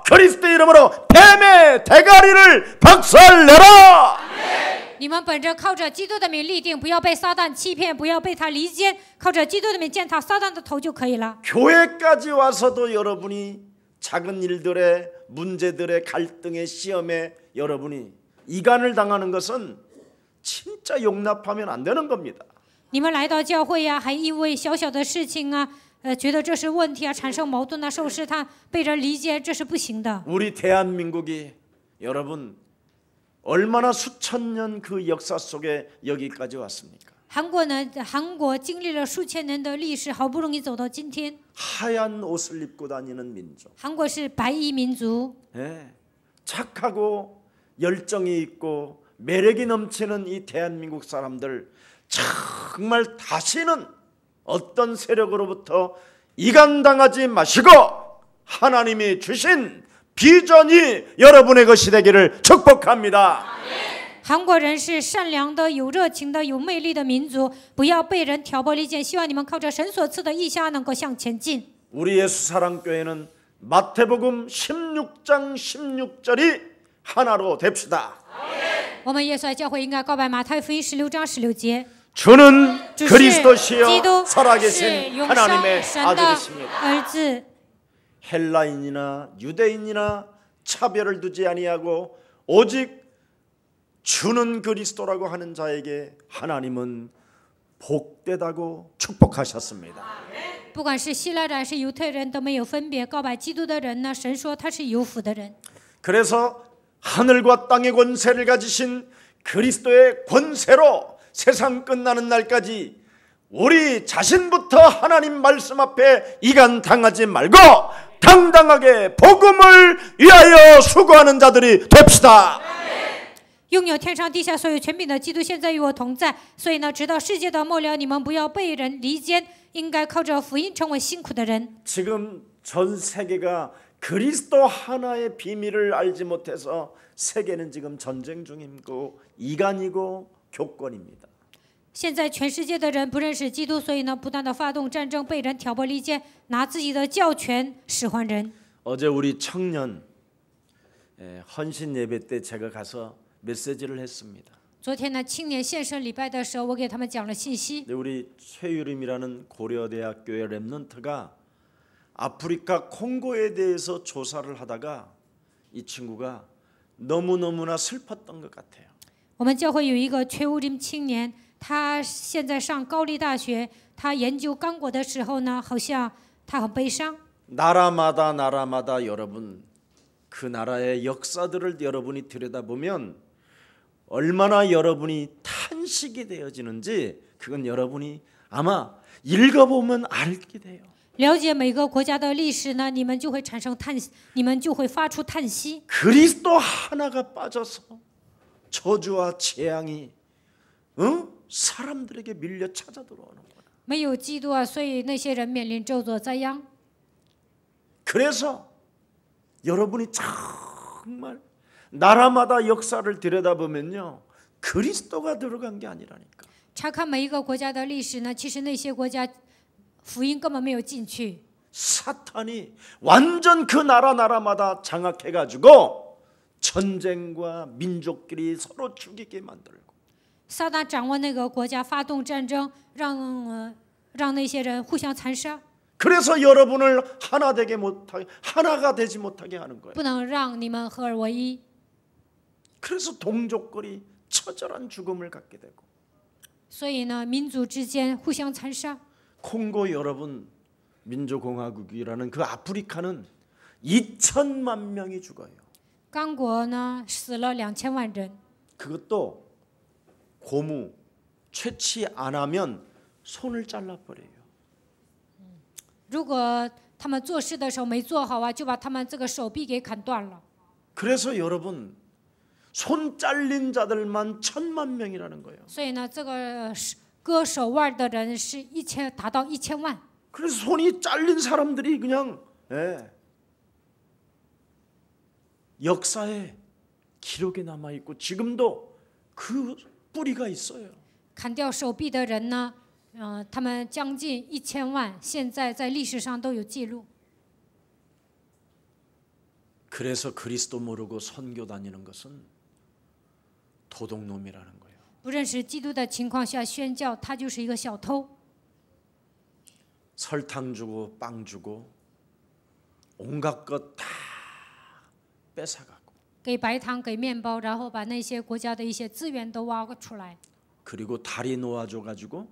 그리스도 이름으로 뱀의 대가리를 박살내라. 你们本着靠着基督的名立定，不要被撒旦欺骗，不要被他离间，靠着基督的名践踏撒旦的头就可以了。 교회까지 와서도 여러분이 작은 일들의 문제들의 갈등의 시험에 여러분이 이간을 당하는 것은 진짜 용납하면 안 되는 겁니다. 你们来到教会呀、还因为小小的事情啊，觉得这是问题啊，产生矛盾啊，受试探，被人离间，这是不行的。 우리 대한민국이 여러분 얼마나 수천 년 그 역사 속에 여기까지 왔습니까? 韩国经历了数千年的历史，好不容易走到今天。 하얀 옷을 입고 다니는 민족. 韩国是白衣民族， 네. 착하고 열정이 있고 매력이 넘치는 이 대한민국 사람들 정말 다시는 어떤 세력으로부터 이간당하지 마시고 하나님이 주신 비전이 여러분의 것이 되기를 축복합니다. 韩国人是善良的、有热情的、有魅力的民族，不要被人挑拨离间。希望你们靠着神所赐的意象能够向前进。 우리 예수사랑교회는 마태복음 16장 16절이 하나로 됩시다. 我们耶稣爱教会应该告白马太福音16章16节。 주는 主是 그리스도시요 基督，是 살아계신 永生 하나님의 神的 아들이십니다. 儿子。 헬라인이나 유대인이나 차별을 두지 아니하고 오직 주는 그리스도라고 하는 자에게 하나님은 복되다고 축복하셨습니다. 不管是希腊人还是犹太人都没有分别，告白基督的人呢，神说他是有福的人。 그래서 하늘과 땅의 권세를 가지신 그리스도의 권세로 세상 끝나는 날까지 우리 자신부터 하나님 말씀 앞에 이간 당하지 말고 당당하게 복음을 위하여 수고하는 자들이 됩시다. 拥有天上地下所有权柄的基督现在与我同在，所以呢，直到世界的末了，你们不要被人离间，应该靠着福音成为辛苦的人。 지금 전 세계가 그리스도 하나의 비밀을 알지 못해서 세계는 지금 전쟁 중이고 이간이고 교권입니다. 现在全世界的人不认识基督，所以呢，不断的发动战争，被人挑拨离间，拿自己的教权使唤人。 어제 우리 청년 헌신 예배 때 제가 가서 메시지를 했습니다. 昨天呢，青年献身礼拜的时候，我给他们讲了信息。 근데 우리 최유림이라는 고려대학교의 랩런트가 아프리카 콩고에 대해서 조사를 하다가 이 친구가 너무너무나 슬펐던 것 같아요. 我们教会有一个缺乌林青年，他现在上高丽大学，他研究刚果的时候呢，好像他很悲伤。 나라마다 여러분 그 나라의 역사들을 여러분이 들여다보면 얼마나 여러분이 탄식이 되어지는지 그건 여러분이 아마 읽어보면 알게 돼요. 了解每个国家的历史呢，你们就会产生你们就会发出叹息。 그리스도 하나가 빠져서 저주와 재앙이 사람들에게 밀려 찾아 들어오는 거야. 没有基督啊，所以那些人面临咒诅灾殃。 그래서 여러분이 정말 나라마다 역사를 들여다보면요 그리스도가 들어간 게 아니라니까. 查看每一个国家的历史呢，其实那些国家福音根本没有进去。 사탄이 완전 그 나라마다 장악해가지고 전쟁과 민족끼리 서로 죽이게 만들고. 撒旦掌握那个国家，发动战争，让那些人互相残杀， 그래서 여러분을 하나가 되지 못하게 하는 거예요. 不能让你们合而为一。 그래서 동족끼리 처절한 죽음을 갖게 되고. 所以呢，民族之间互相残杀。 콩고 여러분 민주공화국이라는 그 아프리카는 2천만 명이 죽어요. 刚果呢死了2000万人， 그것도 고무 채취 안 하면 손을 잘라 버려요. 如果他们做事的时候没做好啊，就把他们这个手臂给砍断了。 그래서 여러분 손 잘린 자들만 1000만 명이라는 거예요. 所以呢，这个割手腕的人是达到1000万。 그래서 손이 잘린 사람들이 그냥 역사에 기록에 남아 있고 지금도 그 뿌리가 있어요. 砍掉手臂的人呢，他们将近1000万，现在在历史上都有记录。 그래서 그리스도 모르고 선교 다니는 것은 도둑놈이라는 거예요. 不认识基督的情况下宣教，他就是一个小偷。 설탕 주고 빵 주고 온갖 것 다 뺏어가고 给白糖，给面包，然后把那些国家的一些资源都挖出来。 그리고 다리 놓아줘 가지고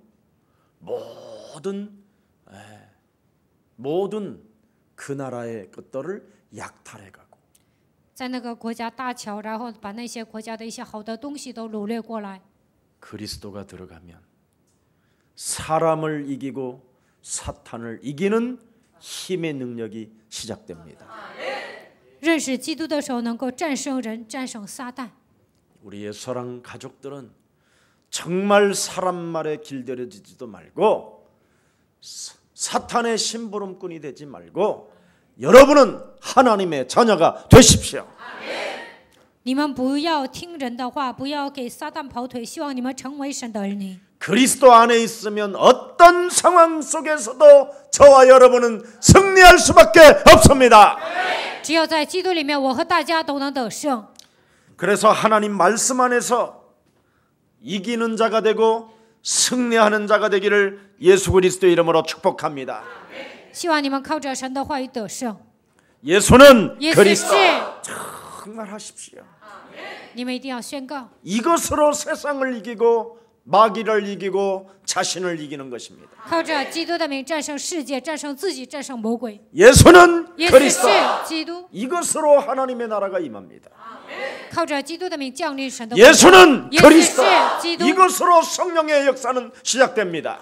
모든 그 나라의 것들을 약탈해가고. 在那个国家搭桥，然后把那些国家的一些好的东西都掳掠过来。 그리스도가 들어가면 사람을 이기고 사탄을 이기는 힘의 능력이 시작됩니다. 认识基督的时候，能够战胜人，战胜撒旦。 우리의 사랑 가족들은 정말 사람 말에 길들여지지도 말고 사탄의 심부름꾼이 되지 말고 여러분은 하나님의 자녀가 되십시오. 你们不要听人的话，不要给撒旦跑腿，希望你们成为神的儿女。 그리스도 안에 있으면 어떤 상황 속에서도 저와 여러분은 승리할 수밖에 없습니다. 只有在基督里面，我和大家都能得胜。 그래서 하나님 말씀 안에서 이기는 자가 되고 승리하는 자가 되기를 예수 그리스도의 이름으로 축복합니다. 希望你们靠着神的话语得胜。 예수는 耶稣 그리스도. 是， 정말 하십시오. 你们一定要宣告， 이것으로 세상을 이기고 마귀를 이기고 자신을 이기는 것입니다. 靠着基督的名战胜世界，战胜自己，战胜魔鬼。 예수는 耶稣 그리스도. 是基督， 이것으로 하나님의 나라가 임합니다. 靠着基督的名降临神的国。 예수는 耶稣 그리스도. 是基督， 이것으로 성령의 역사는 시작됩니다.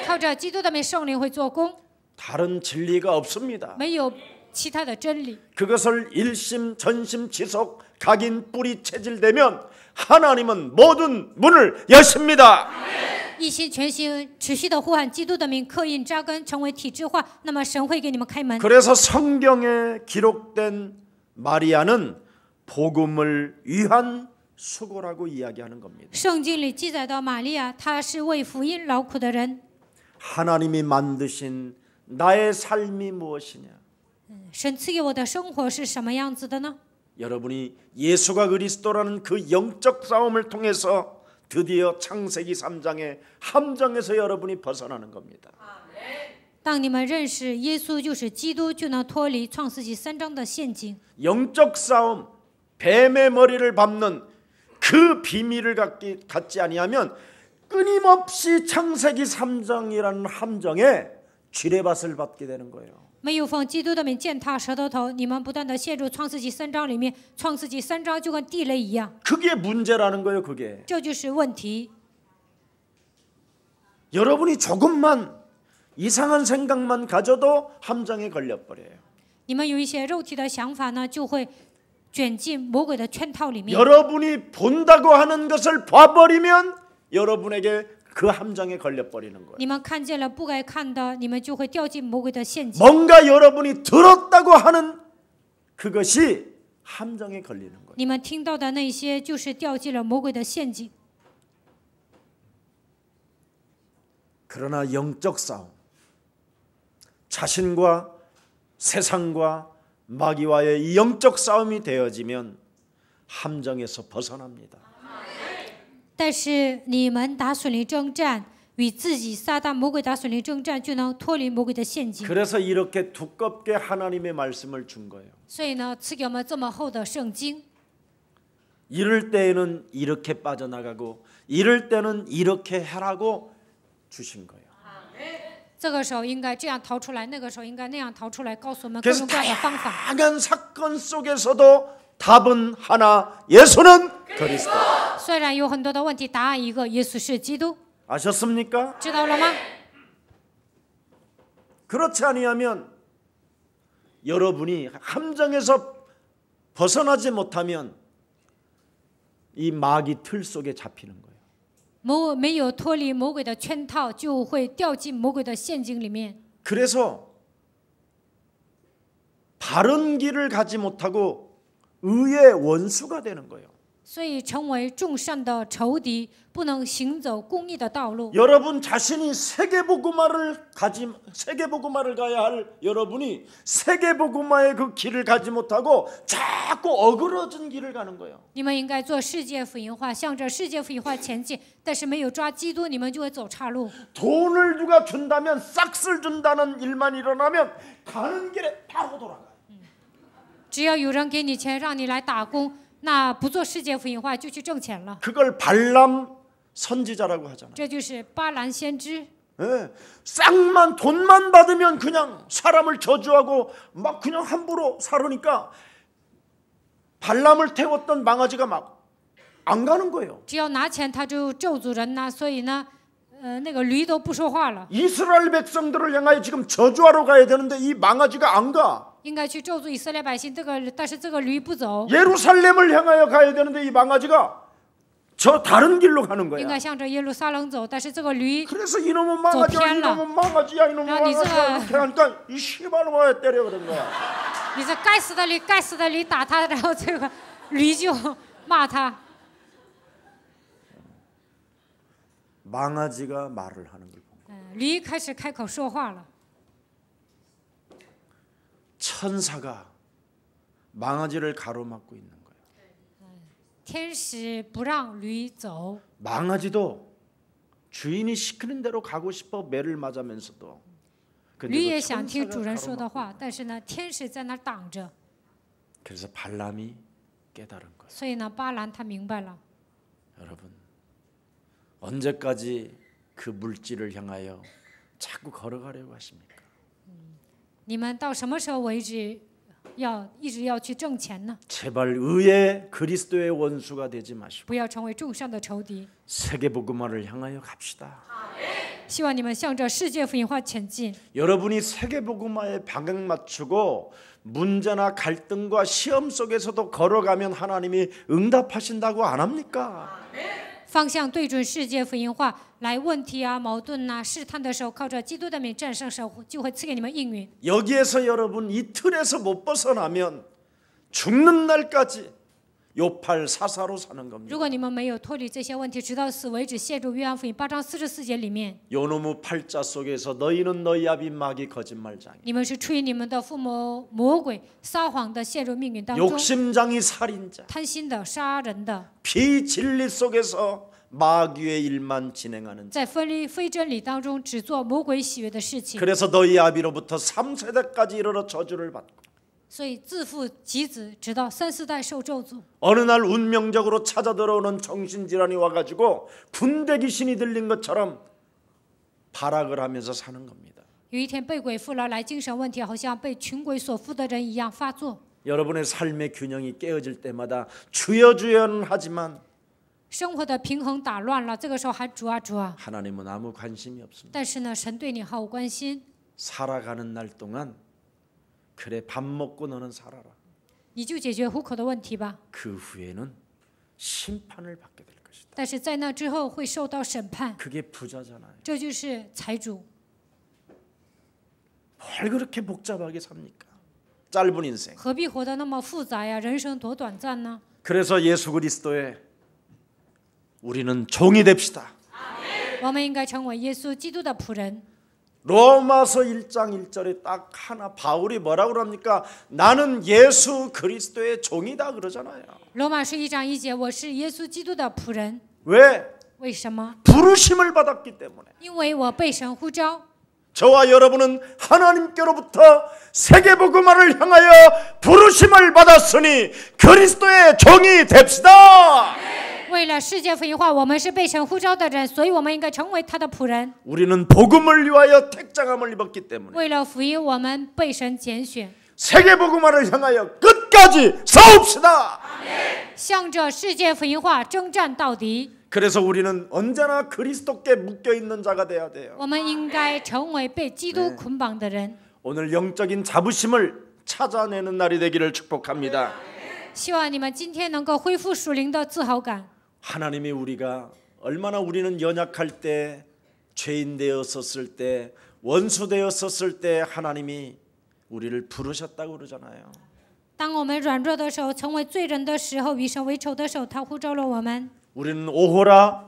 靠着基督的名，圣灵会做工， 다른 진리가 없습니다. 没有其他的真理。 그것을 일심 전심 지속 각인 뿌리 체질되면 하나님은 모든 문을 여십니다. 一心全心持续的呼喊基督的名，刻印扎根，成为体制化，那么神会给你们开门。 그래서 성경에 기록된 마리아는 복음을 위한 수고라고 이야기하는 겁니다. 圣经里记载到玛利亚，她是为福音劳苦的人。 하나님이 만드신 나의 삶이 무엇이냐? 神赐给我的生活是什么样子的呢？ 여러분이 예수가 그리스도라는 그 영적 싸움을 통해서 드디어 창세기 3장의 함정에서 여러분이 벗어나는 겁니다. 当你们认识耶稣就是基督，就能脱离创世纪3章的陷阱。 영적 싸움, 뱀의 머리를 밟는 그 비밀을 갖지 아니하면 끊임없이 창세기 3장이라는 함정에 쥐레밭을 받게 되는 거예요. 没有奉基督的名践踏舌头头，你们不断的陷入创世纪3章里面。创世纪3章就跟地雷一样， 그게 문제라는 거예요. 그게 这就是问题。 여러분이 조금만 이상한 생각만 가져도 함정에 걸려버려요. 你们有一些肉体的想法呢，就会卷进魔鬼的圈套里面。 여러분이 본다고 하는 것을 봐버리면 여러분에게 그 함정에 걸려버리는 거예요. 你们看见了不该看的，你们就会掉进魔鬼的陷阱。 뭔가 여러분이 들었다고 하는 그것이 함정에 걸리는 거예요. 你们听到的那些，就是掉进了魔鬼的陷阱。 그러나 영적 싸움, 자신과 세상과 마귀와의 이 영적 싸움이 되어지면 함정에서 벗어납니다. 但是你们打属灵征战，与自己撒旦魔鬼打属灵征战，就能脱离魔鬼的陷阱。 그래서 이렇게 두껍게 하나님의 말씀을 준 거예요. 所以呢，赐给我们这么厚的圣经。 이럴 때에는 이렇게 빠져나가고 이럴 때는 이렇게 하라고 주신 거예요. 这个时候应该这样逃出来，那个时候应该那样逃出来，告诉我们各 그래서 种各样的方法。 다양한 사건 속에서도 답은 하나, 예수는 그리스도. 虽然有很多的问题，答案一个，耶稣是基督， 아셨습니까? 知道了吗？ 그렇지 아니하면 여러분이 함정에서 벗어나지 못하면 이 마귀 틀 속에 잡히는 거예요. 没有脱离魔鬼的圈套，就会掉进魔鬼的陷阱里面。 그래서 바른 길을 가지 못하고 의의 원수가 되는 거예요. 所以成为众善的仇敌，不能行走公义的道路。 여러분 자신이 세계복음화를 가야 할 여러분이 세계복음화의 그 길을 가지 못하고 자꾸 어그러진 길을 가는 거예요. 你们应该做世界福音化，向着世界福音化前进，但是没有抓基督，你们就会走岔路。 돈을 누가 준다면 싹쓸 준다는 일만 일어나면 가는 길에 바로 돌아가요. 只要有人给你钱，让你来打工，那不做世界福音化就去挣钱了。 그걸 발람 선지자라고 하잖아요. 这就是巴兰先知。 예, 쌍만 돈만 받으면 그냥 사람을 저주하고 막 그냥 함부로 살으니까 발람을 태웠던 망아지가 막 안 가는 거예요. 只要拿钱，他就咒诅人呐。所以呢，那个驴都不说话了。 이스라엘 백성들을 향하여 지금 저주하러 가야 되는데 이 망아지가 안 가. 应该去咒诅以色列百姓，但是这个驴不走。 예루살렘을 향하여 가야 되는데 이 망아지가 저 다른 길로 가는 应 거야. 该向着耶路撒冷走，但是这个驴 그래서 이놈은 망아지야, 이놈은 망아지야, 이놈은 야, 니가- 망아지야 이렇게 하니까 이 씨발놈아 때려 그런 거야. 你这该死的驴，该死的驴，打他，然后这个驴就骂他。 망아지가 말을 하는 걸 본 거야. 驴开始开口说话了。 천사가 망아지를 가로막고 있는 거예요. 天使不让驴走， 망아지도 주인이 시키는 대로 가고 싶어 매를 맞으면서도 驴 근데 也 그 想听 천사가 主人说的 가로막고 话，但是呢，天使在那儿挡着， 그래서 발람이 깨달은 거예요. 所以呢，巴兰他明白了。 여러분 언제까지 그 물질을 향하여 자꾸 걸어가려고 하십니까? 你们到什么时候为止一直要去挣钱呢？ 제발 의의 그리스도의 원수가 되지 마시고 不要成为众善的仇敌。 세계복음화를 향하여 갑시다. 希望你们向着世界福音化前进。 여러분이 세계복음화에 방향 맞추고 문제나 갈등과 시험 속에서도 걸어가면 하나님이 응답하신다고 안 합니까? 方向对准世界福音化，来问题啊、矛盾啊、试探的时候，靠着基督的名战胜时候，就会赐给你们应允。 여기에서 여러분 이 틀에서 못 벗어나면 죽는 날까지 요팔 사사로 사는 如 겁니다. 果你们没有脱离这些问题，直到死为止，陷入约翰福音8章44节里面， 요놈의 팔자 속에서 너희는 너희 아비 마귀 거짓말장이 你们是出于你们的父母魔鬼撒谎的，陷入命运当中， 욕심장이 살인자 贪心的、杀人的， 비진리 속에서 마귀의 일만 진행하는 자. 在非真理当中只做魔鬼喜悦的事情， 그래서 너희 아비로부터 3세대까지 이르러 저주를 받고 所以自父及子，直到3、4代受咒诅。 어느 날 운명적으로 찾아 들어오는 정신질환이 와가지고 군대 귀신이 들린 것처럼 발악을 하면서 사는 겁니다. 有一天被鬼附了，来精神问题好像被群鬼所附的人一样发作。 여러분의 삶의 균형이 깨어질 때마다 주여 주여는 하지만 生活的平衡打乱了，这个时候还主啊主啊， 하나님은 아무 관심이 없습니다. 但是呢，神对你毫无关心。 살아가는 날 동안 그래 밥 먹고 너는 살아라. 你就解决糊口的问题吧。 그 후에는 심판을 받게 될 것이다. 但是在那之后会受到审判， 그게 부자잖아요. 这就是财主。 뭘 그렇게 복잡하게 삽니까? 짧은 인생. 何必活得那么复杂呀？人生多短暂呢？ 그래서 예수 그리스도의 우리는 종이 됩시다. 我们应该成为耶稣基督的仆人。 로마서 1장 1절에 딱 하나 바울이 뭐라고 합니까? 나는 예수 그리스도의 종이다 그러잖아요. 罗马书1章1节，我是耶稣基督的仆人。 왜? 为什么？ 부르심을 받았기 때문에. 因为我被神呼召。 저와 여러분은 하나님께로부터 세계복음화를 향하여 부르심을 받았으니 그리스도의 종이 됩시다. 为了世界福音化，我们是被神呼召的人，所以我们应该成为他的仆人。 우리는 복음을 위하여 택장함을 입었기 때문에 为了福音，我们被神拣选， 세계복음화를 향하여 끝까지 싸웁시다. 向着世界福音化征战到底。 그래서 우리는 언제나 그리스도께 묶여있는 자가 돼야 돼요. 我们应该成为被基督捆绑的人。 오늘 영적인 자부심을 찾아내는 날이 되기를 축복합니다. 希望你们今天能够恢复属灵的自豪感。 하나님이 우리가 얼마나 우리는 연약할 때, 죄인 되었었을 때, 원수 되었었을 때 하나님이 우리를 부르셨다고 그러잖아요. 当我们软弱的时候，成为罪人的时候，与神为仇的时候，他呼召了我们。 우리는 오호라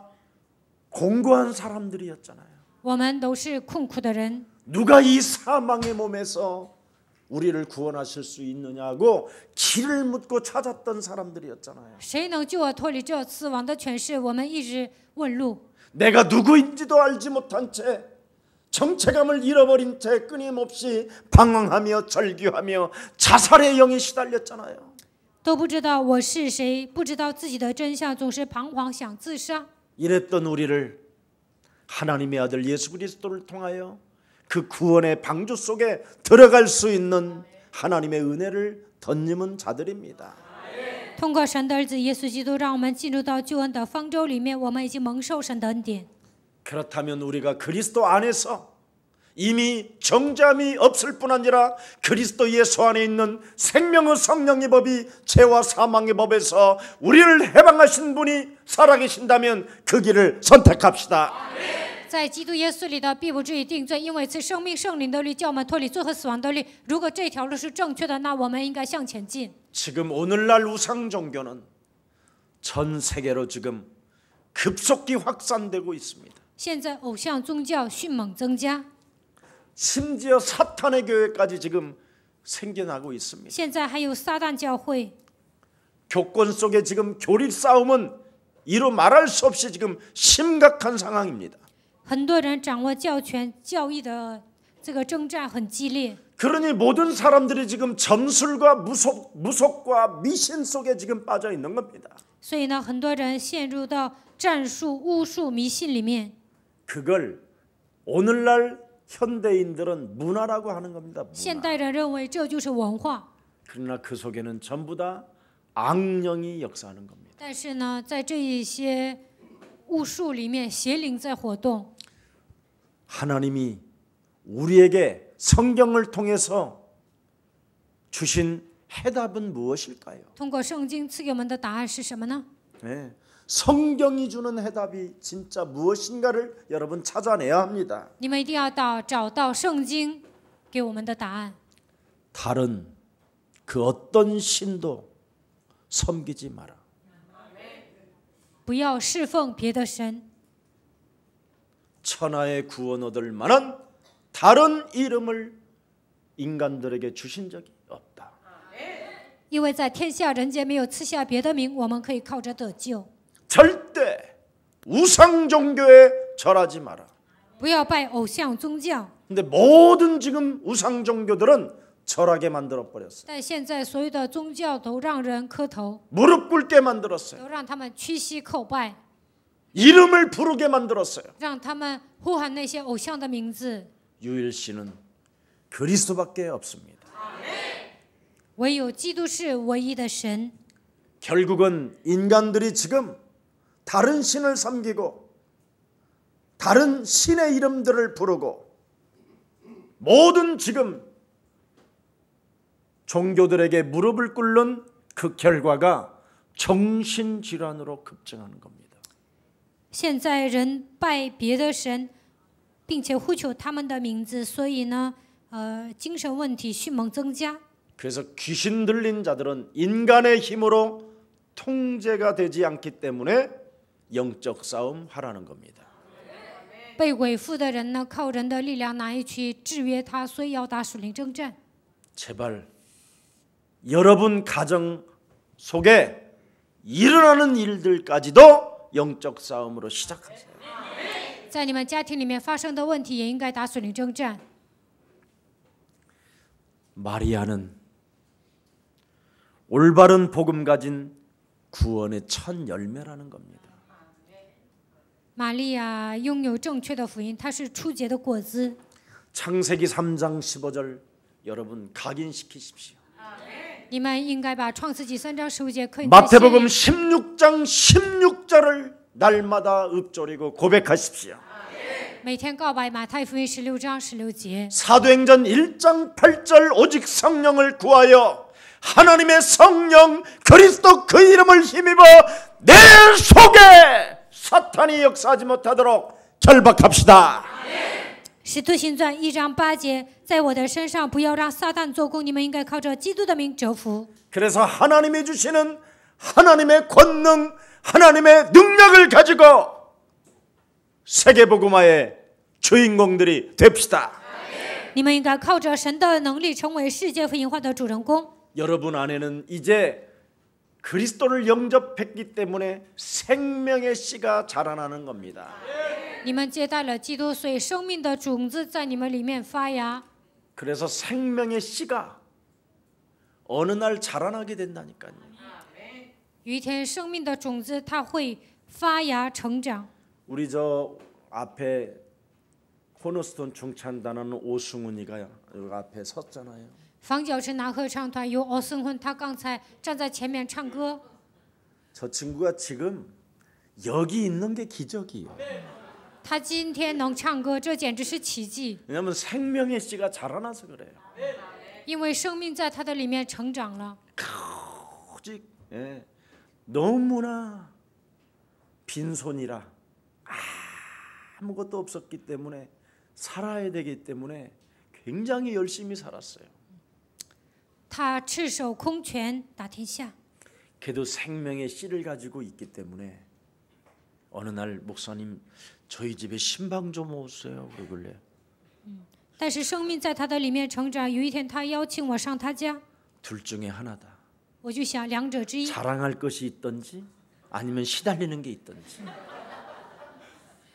공고한 사람들이었잖아요. 我们都是困苦的人， 누가 이 사망의 몸에서 우리를 구원하실 수 있느냐고 길을 묻고 찾았던 사람들이었잖아요. 谁能救我脱离这死亡的权势？我们一直问路。 내가 누구인지도 알지 못한 채 정체감을 잃어버린 채 끊임없이 방황하며 절규하며 자살의 영에 시달렸잖아요. 都不知道我是谁，不知道自己的真相，总是彷徨想自杀。 이랬던 우리를 하나님의 아들 예수 그리스도를 통하여 그 구원의 방주 속에 들어갈 수 있는 하나님의 은혜를 덧입은 자들입니다. 通过神的儿子耶稣基督，让我们进入到救恩的方舟里面，我们已经蒙受神的恩典。 그렇다면 우리가 그리스도 안에서 이미 정죄함이 없을 뿐 아니라 그리스도 예수 안에 있는 생명의 성령의 법이 죄와 사망의 법에서 우리를 해방하신 분이 살아계신다면 그 길을 선택합시다. 在基督耶稣里的必不至于定罪，因为赐生命圣灵的律叫我们脱离罪和死亡的律。如果这条路是正确的，那我们应该向前进。 지금 오늘날 우상 종교는 전 세계로 지금 급속히 확산되고 있습니다. 现在偶像宗教迅猛增加， 심지어 사탄의 교회까지 지금 생겨나고 있습니다. 现在还有撒旦教会。 교권 속에 지금 교리 싸움은 이루 말할 수 없이 지금 심각한 상황입니다. 很多人掌握教权、教义的这个征战很激烈， 그러니 모든 사람들이 지금 점술과 무속과 미신 속에 지금 빠져 있는 겁니다. 所以呢，很多人陷入到战术、巫术、迷信里面。 그걸 오늘날 현대인들은 문화라고 하는 겁니다. 现 문화. 代人认为这就是文化， 그러나 그 속에는 전부 다 악령이 역사하는 겁니다. 但是呢，在这一些巫术里面，邪灵在活动。 하나님이 우리에게 성경을 통해서 주신 해답은 무엇일까요? 通过圣经赐给我们的答案是什么呢？ 네, 성경이 주는 해답이 진짜 무엇인가를 여러분 찾아내야 합니다. 你们一定要找到圣经给我们的答案。 다른 그 어떤 신도 섬기지 마라. 不要侍奉别的神， 천하의 구원 얻을 만한 다른 이름을 인간들에게 주신 적이 없다. 因为在天下人间没有赐下别的名，我们可以靠着得救。 절대 우상 종교에 절하지 마라. 不要拜偶像宗教。 근데 모든 지금 우상 종교들은 절하게 만들어 버렸어요. 但现在所有的宗教都让人磕头， 무릎 꿇게 만들었어요. 都让他们屈膝叩拜， 이름을 부르게 만들었어요. 让他们呼喊那些偶像的名字。 유일신은 그리스도밖에 없습니다. 唯有基督是唯一的神。 결국은 인간들이 지금 다른 신을 섬기고 다른 신의 이름들을 부르고 모든 지금 종교들에게 무릎을 꿇는 그 결과가 정신질환으로 급증하는 겁니다. 现在人拜别的神，并且呼求他们的名字，所以呢，精神问题迅猛增加。 그래서 귀신 들린 자들은 인간의 힘으로 통제가 되지 않기 때문에 영적 싸움 하라는 겁니다. 被鬼附的人呢，靠人的力量难以去制约他，所以要打属灵征战。 제발 여러분 가정 속에 일어나는 일들까지도 영적 싸움으로 시작하세요. 在你们家庭里面发生的问题，也应该打属灵征战。 마리아는 올바른 복음 가진 구원의 첫 열매라는 겁니다. 玛利亚拥有正确的福音，她是初结的果子。 창세기 3장 15절 여러분 각인시키십시오. 你们应该把创世纪3章15节刻印在心 마태복음 里。 16장 16절을 날마다 읊조리고 고백하십시오. 每天告白马太福音16章16节。 사도행전 1장 8절 오직 성령을 구하여 하나님의 성령 그리스도 그 이름을 힘입어 내 속에 사탄이 역사하지 못하도록 결박합시다. 使徒行传1章8节，在我的身上不要让撒旦做工，你们应该靠着基督的名折服。 그래서 하나님이 주시는 하나님의 권능, 하나님의 능력을 가지고 세계복음화의 주인공들이 됩시다. 你们应该靠着神的能力，成为世界福音化的主人公。 여러분 안에는 이제 그리스도를 영접했기 때문에 생명의 씨가 자라나는 겁니다. 你们接待了基督，所以生命的种子在你们里面发芽。 그래서 생명의 씨가 어느 날 자라나게 된다니까요. 有一天，生命的种子它会发芽成长。 우리 저 앞에 코너스톤 중찬단하는 오승훈이가 여기 앞에 섰잖아요. 房角城南合唱团有欧森混，他刚才站在前面唱歌。 저 친구가 지금 여기 있는 게 기적이에요. 他今天能唱歌，这简直是奇迹， 왜냐하면 생명의 씨가 자라나서 그래요. 因为生命在他的里面成长了。 오직 너무나 빈손이라 아무것도 없었기 때문에 살아야 되기 때문에 굉장히 열심히 살았어요. 他赤手空拳打天下， 그래도 생명의 씨를 가지고 있기 때문에 어느 날 목사님 저희 집에 신방 좀 오세요 그러길래 但是生命在他的里面成长。有一天，他邀请我上他家， 둘 중에 하나다. 我就想两者之一， 자랑할 것이 있든지 아니면 시달리는 게 있든지.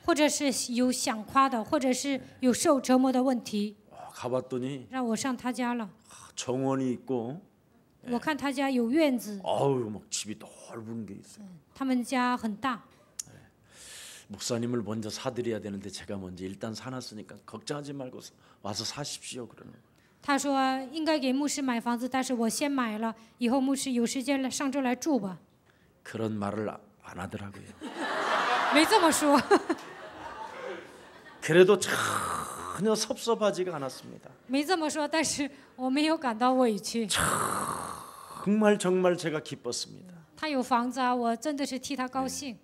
或者是有想夸的，或者是有受折磨的问题。 가봤더니 让我上他家了。 정원이 있고 我看他家有院子， 아우 막 집이 넓은 게 있어요. 他们家很大。 목사님을 먼저 사드려야 되는데 제가 먼저 일단 사놨으니까 걱정하지 말고 와서 사십시오 그러는 거예요. 他说应该给牧师买房子，但是我先买了，以后牧师有时间上这来住吧。 그런 말을 안 하더라고요. 没这么说， 그래도 전혀 섭섭하지가 않았습니다. 没这么说，但是我没有感到委屈。 정말 제가 기뻤습니다. 他有房子啊，我真的是替他高兴。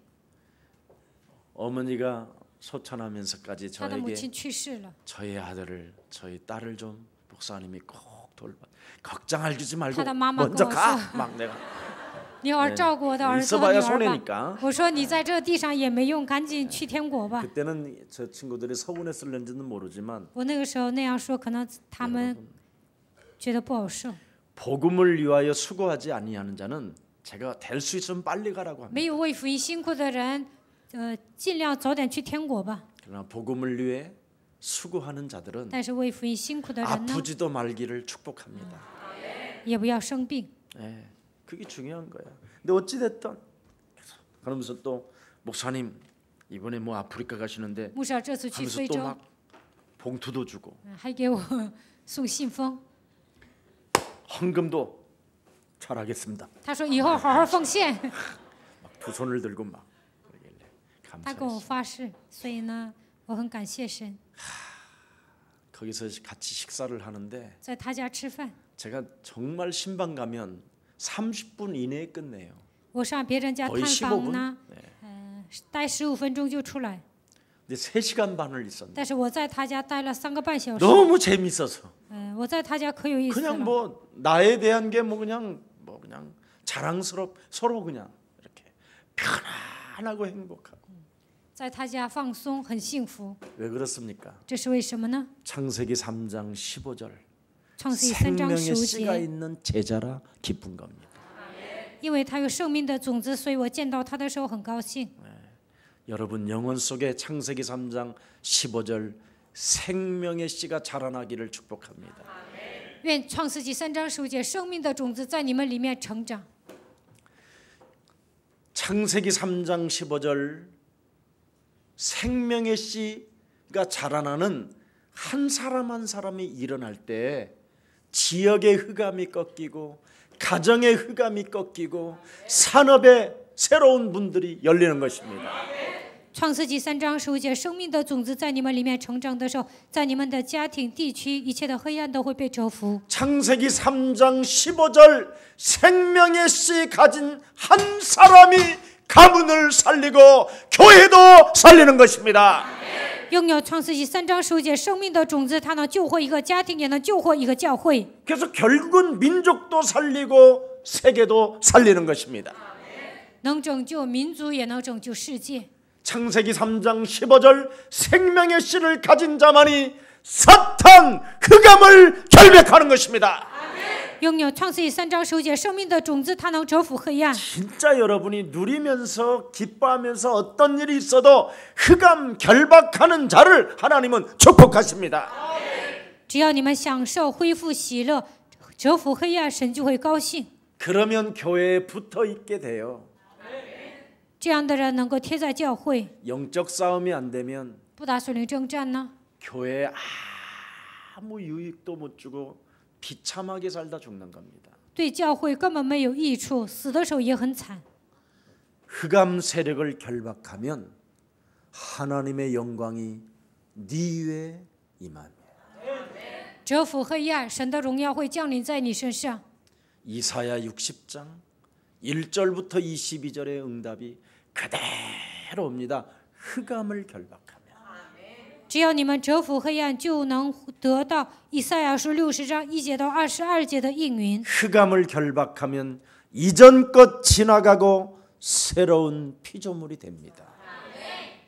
어머니가 소천하면서까지 他的母 저에게 亲去世了， 저희 아들을 저희 딸을 좀 목사님이 꼭 돌봐. 걱정할 주지 말고 他的妈妈跟 먼저 我 가. 说 막 내가 你要照顾我的儿子和 있어봐야 女儿吧。 손해니까. 我说你在这地上也没用，赶紧去天国吧。 그때는 저 친구들이 서운했을는지는 모르지만 我那个时候那样说，可能他们觉得不好受。 복음을 위하여 수고하지 아니하는 자는 제가 될 수 있으면 빨리 가라고 합니다. 没有为福音辛苦的人，尽量早点去天国吧。 그러나 복음을 위해 수고하는 자들은 但是为福音辛苦的人呢， 아프지도 말기를 축복합니다. 也不要生病。 네, 그게 중요한 거야. 근데 어찌 됐든 그러면서 또 목사님 이번에 뭐 아프리카 가시는데 牧师这次去 하면서 非 또 洲， 막 봉투도 주고 还给我送信封。 헌금도 잘하겠습니다. 他说以后好好奉献， 막 두 손을 들고 막 그러길래 他跟我 감사했어요. 发誓。所以呢，我很感谢神。 거기서 같이 식사를 하는데 在他家吃饭， 제가 정말 신방 가면 30분 이내에 끝내요. 我上别人家 거의 探 15분 访呢，待15分钟就出来。 근데 3시간 반을 있었는데 但是我在他家待了3个半小时。 너무 재밌어서 我在他家可有意思 그냥 了。 뭐 나에 대한 게 뭐 그냥 서로 그냥 이렇게 편안하고 행복하고 在他家放松，很幸福。 왜 그렇습니까? 这是为什么呢？ 창세기 3장 15절 创世纪3章 생명의 15 씨가 节， 있는 제자라 기쁜 겁니다. 因为他有生命的种子，所以我见到他的时候很高兴。 여러분 영혼 속에 창세기 3장 15절 생명의 씨가 자라나기를 축복합니다. 愿创世纪3章15节生命的种子在你们里面成长。 창세기 3장 15절 생명의 씨가 자라나는 한 사람 한 사람이 일어날 때 지역의 흑암이 꺾이고 가정의 흑암이 꺾이고 산업의 새로운 문들이 열리는 것입니다. 创世纪3章15节，生命的种子在你们里面成长的时候，在你们的家庭、地区，一切的黑暗都会被征服。 창세기 3장 15절 생명의 씨 가진 한 사람이 가문을 살리고 교회도 살리는 것입니다. 拥有创世纪3章15节生命的种子，它能救活一个家庭，也能救活一个教会。 그래서 결국은 민족도 살리고 세계도 살리는 것입니다. 能拯救民族，也能拯救世界。 창세기 3장 15절 생명의 씨를 가진 자만이 사탄 흑암을 결백하는 것입니다. 拥有创世纪3章15节生命的种子，它能征服黑暗。 진짜 여러분이 누리면서 기뻐하면서 어떤 일이 있어도 흑암 결박하는 자를 하나님은 축복하십니다. 只要你们享受恢复喜乐，征服黑暗，神就会高兴。 그러면 교회에 붙어 있게 돼요. 这样的人能够贴在教会， 영적 싸움이 안 되면 不打属灵征战呢， 교회에 아무 유익도 못 주고 비참하게 살다 죽는 겁니다. 对教会根本没有益处，死的时候也很惨。 흑암 세력을 결박하면 하나님의 영광이 네 위에 임합니다. 征服黑暗，神的荣耀会降临在你身上。 이사야 60장 1절부터 22절의 응답이 그대로 옵니다. 흑암을 결박하면. 只要你们征服黑暗，就能得到以赛亚书60章1节到22节的应允。 흑암을 결박하면 이전 것 지나가고 새로운 피조물이 됩니다.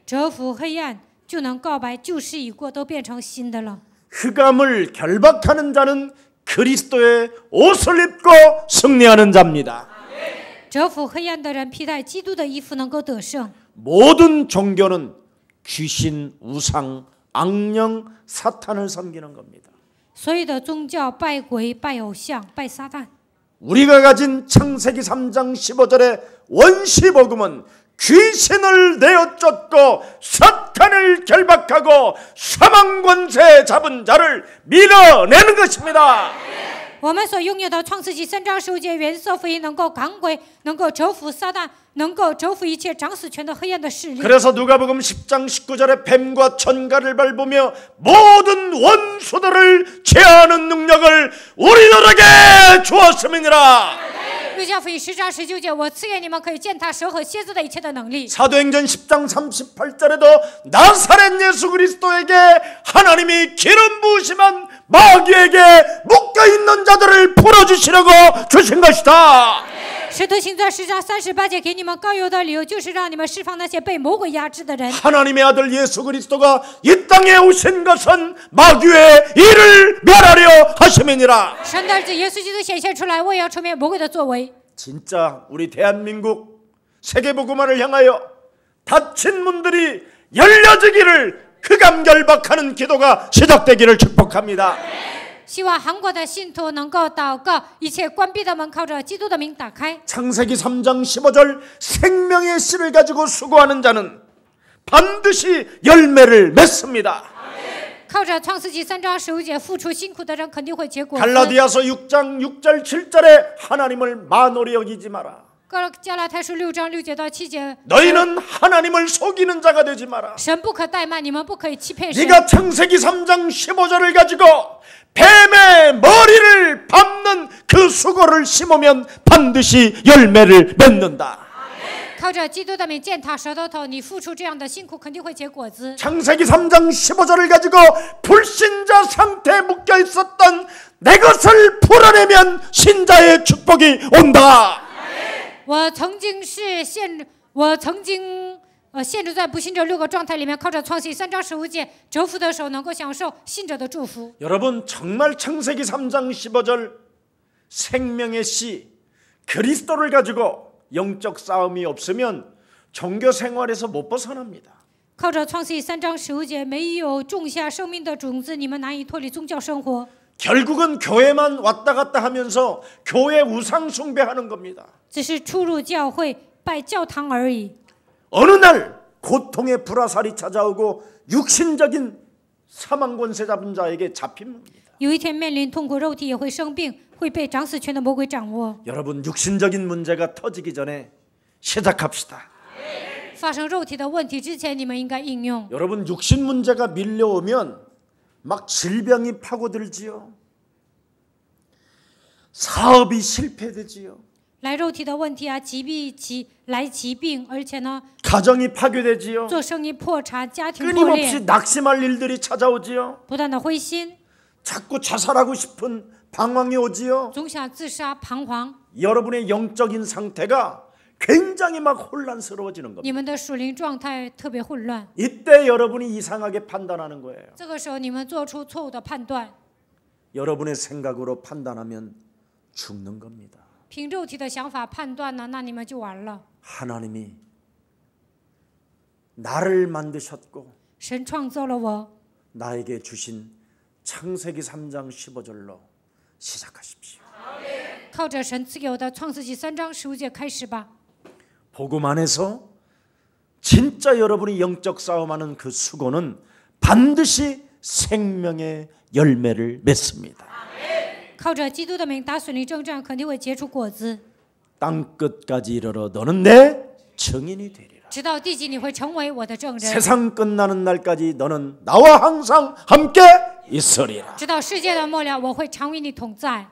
征服黑暗，就能告白旧事已过，都变成新的了。 흑암을 결박하는 자는 그리스도의 옷을 입고 승리하는 자입니다. 征服黑暗的人披戴基督的衣服，能够得胜。 모든 종교는 귀신, 우상, 악령, 사탄을 섬기는 겁니다. 所有的宗教拜鬼、拜偶像、拜撒旦。 우리가 가진 창세기 3장 15절의 원시복음은 귀신을 내어 쫓고 사탄을 결박하고 사망권세 잡은 자를 밀어내는 것입니다. 我们所拥有的创世纪3章15节原色福音，能够赶鬼，能够折服撒旦，能够折服一切掌死权的黑暗的势力。 그래서 누가복음 10장 19절에 뱀과 천가를 밟으며 모든 원수들을 제하는 능력을 우리들에게 주었음이니라. 路加福音10章19节，我赐给你们可以践踏蛇和蝎子的一切的能力。 사도행전 10장 38절에도 나사렛 예수 그리스도에게 하나님이 기름 부으심한 마귀에게 묶여있는 자들을 풀어주시려고 주신 것이다. 使徒行传10章38节，给你们膏油的理由，就是让你们释放那些被魔鬼压制的人。 하나님의 아들 예수 그리스도가 이 땅에 오신 것은 마귀의 일을 멸하려 하심이니라. 神的儿子耶稣基督显现出来，为要除灭魔鬼的作为。 진짜 우리 대한민국 세계복음화를 향하여 닫힌 문들이 열려지기를 극암결박하는 기도가 시작되기를 축복합니다. 希望韩国的信徒能够祷告，一切关闭的门靠着基督的名打开。 창세기 3장 15절 생명의 씨를 가지고 수고하는 자는 반드시 열매를 맺습니다. 靠着创世纪3章15节，付出辛苦的人肯定会结果子。 갈라디아서 6장 6절 7절에 하나님을 만홀히 여기지 마라. 加拉太书6章6节到7节， 너희는 하나님을 속이는 자가 되지 마라. 神不可怠慢，你们不可以欺骗神。 네가 창세기 3장 15절을 가지고 뱀의 머리를 밟는 그 수고를 심으면 반드시 열매를 맺는다. 靠着基督的名践踏蛇的头，你付出这样的辛苦，肯定会结果子。 창세기 3장 15절을 가지고 불신자 상태에 묶여 있었던 내 것을 풀어내면 신자의 축복이 온다. 我曾经陷入在不信者6个状态里面，靠着创世记3章15节折服的时候，能够享受信者的祝福。 여러분 정말 창세기 3장 15절 생명의 씨 그리스도를 가지고 영적 싸움이 없으면 종교 생활에서 못 벗어납니다. 靠着创世记3章15节，没有种下生命的种子，你们难以脱离宗教生活。 결국은 교회만 왔다 갔다 하면서 교회 우상 숭배하는 겁니다. 只是出入教会拜教堂而已。 어느 날 고통의 불화살이 찾아오고 육신적인 사망 권세 잡은 자에게 잡힙니다. 有一天面临痛苦，肉体也会生病，会被掌死权的魔鬼掌握。 여러분 육신적인 문제가 터지기 전에 시작합시다. 发生肉体的问题之前，你们应该应用。 여러분 육신 문제가 밀려오면 막 질병이 파고들지요. 사업이 실패되지요. 来肉体的问题啊，疾病，而且呢， 가정이 파괴되지요. 做生意破产，家庭破 끊임없이 裂， 낙심할 일들이 찾아오지요. 不断的灰心， 자꾸 자살하고 싶은 방황이 오지요. 总想自杀、彷徨。 여러분의 영적인 상태가 굉장히 막 혼란스러워지는 겁니다. 你们的属灵状态特别混乱， 이때 여러분이 이상하게 판단하는 거예요. 这个时候你们做出错误的判断， 여러분의 생각으로 판단하면 죽는 겁니다. 凭肉体的想法判断呢，那你们就完了。 하나님이 나를 만드셨고 神创造了我， 나에게 주신 창세기 3장 15절로 시작하십시오. 靠着神赐给我的创世纪3章15节开始吧。 복음 안에서 진짜 여러분이 영적 싸움하는 그 수고는 반드시 생명의 열매를 맺습니다. 靠着基督的名打属灵征战，肯定会结出果子。 땅 끝까지 이르러 너는 내 증인이 되리라. 直到地极，你会成为我的证人。 세상 끝나는 날까지 너는 나와 항상 함께 있으리라. 直到世界的末了，我会常与你同在。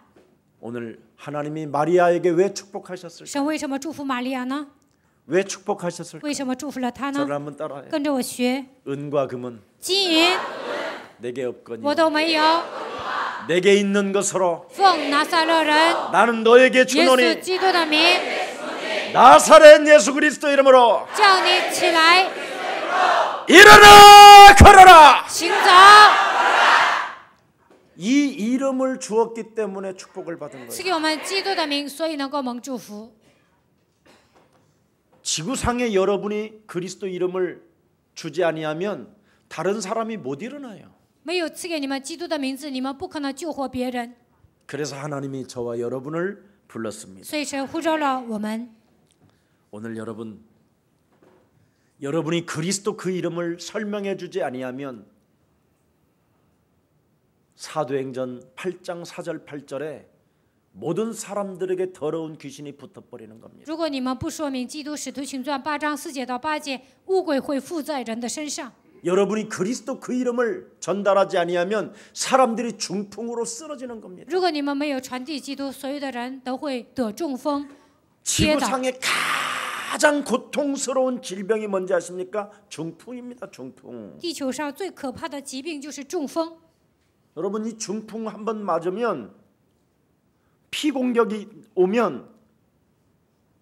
오늘 하나님이 마리아에게 왜 축복하셨을까? 神为什么祝福玛利亚呢？ 왜 축복하셨을까? 为什么祝福了她呢？ 저를 한번 따라해요. 跟着我学， 은과 금은 金银 내게 없거니 我都没有， 내게 있는 것으로 奉拿撒勒人 나는 너에게 耶稣 주노니 基督的名， 나사렛 예수 그리스도 이름으로 叫你起来 일어나 걸어라. 行走。 이 이름을 주었기 때문에 축복을 받은 赐 거예요. 给我们基督的名，所以能够蒙祝福。 지구상에 여러분이 그리스도 이름을 주지 아니하면 다른 사람이 못 일어나요. 没有赐给你们基督的名字，你们不可能救活别人。 그래서 하나님이 저와 여러분을 불렀습니다. 所以神呼召了我们。 오늘 여러분이 그리스도 그 이름을 설명해 주지 아니하면 사도행전 8장 4절 8절에 모든 사람들에게 더러운 귀신이 붙어버리는 겁니다. 如果你们不说明基督使徒行传8章4节到8节，污鬼会附在人的身上。 여러분이 그리스도 그 이름을 전달하지 아니하면 사람들이 중풍으로 쓰러지는 겁니다. 如果你们没有传递基督，所有的人都会得中风、跌倒。 지구상의 가장 고통스러운 질병이 뭔지 아십니까? 중풍입니다. 중풍. 地球上最可怕的疾病就是中风。 여러분 이 중풍 한번 맞으면 피 공격이 오면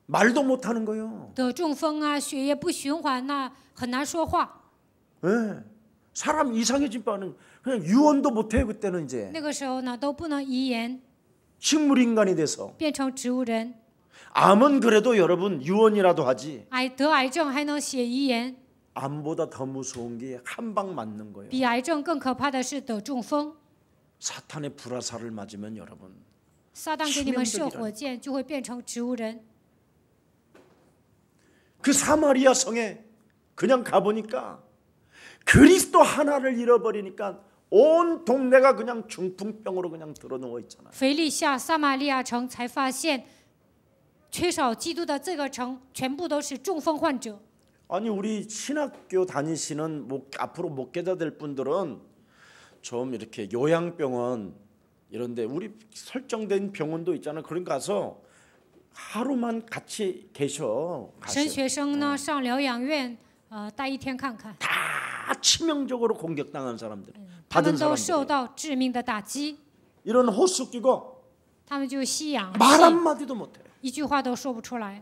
말도 못 하는 거예요. 得中风啊，血液不循环呐、很难说话。 네. 사람 이상해진 바는 그냥 유언도 못 해요. 그때는 이제 那个时候呢，都不能遗言， 식물 인간이 돼서 变成植物人。 암은 그래도 여러분 유언이라도 하지. 得癌症还能写遗言， 암보다 더 무서운 게 한 방 맞는 거예요. 比癌症更可怕的是得中风。 사탄의 불화살을 맞으면 여러분 撒旦给你们射火箭，就会变成植物人。 그 사마리아 성에 그냥 가보니까 그리스도 하나를 잃어버리니까 온 동네가 그냥 중풍병으로 그냥 들어누워 있잖아요. 腓利下撒玛利亚城才发现，缺少基督的这个城全部都是中风患者。 아니 우리 신학교 다니시는 앞으로 목회자 될 분들은 좀 이렇게 요양병원 이런데 우리 설정된 병원도 있잖아요. 그런 가서 하루만 같이 계셔. 神学生呢上疗养院，待一天看看。 다 치명적으로 공격당한 사람들, 他 받은 们都受 사람들. 到致命的打击， 이런 호수 끼고 他们就吸氧 말 气， 한마디도 못해. 一句话都说不出来，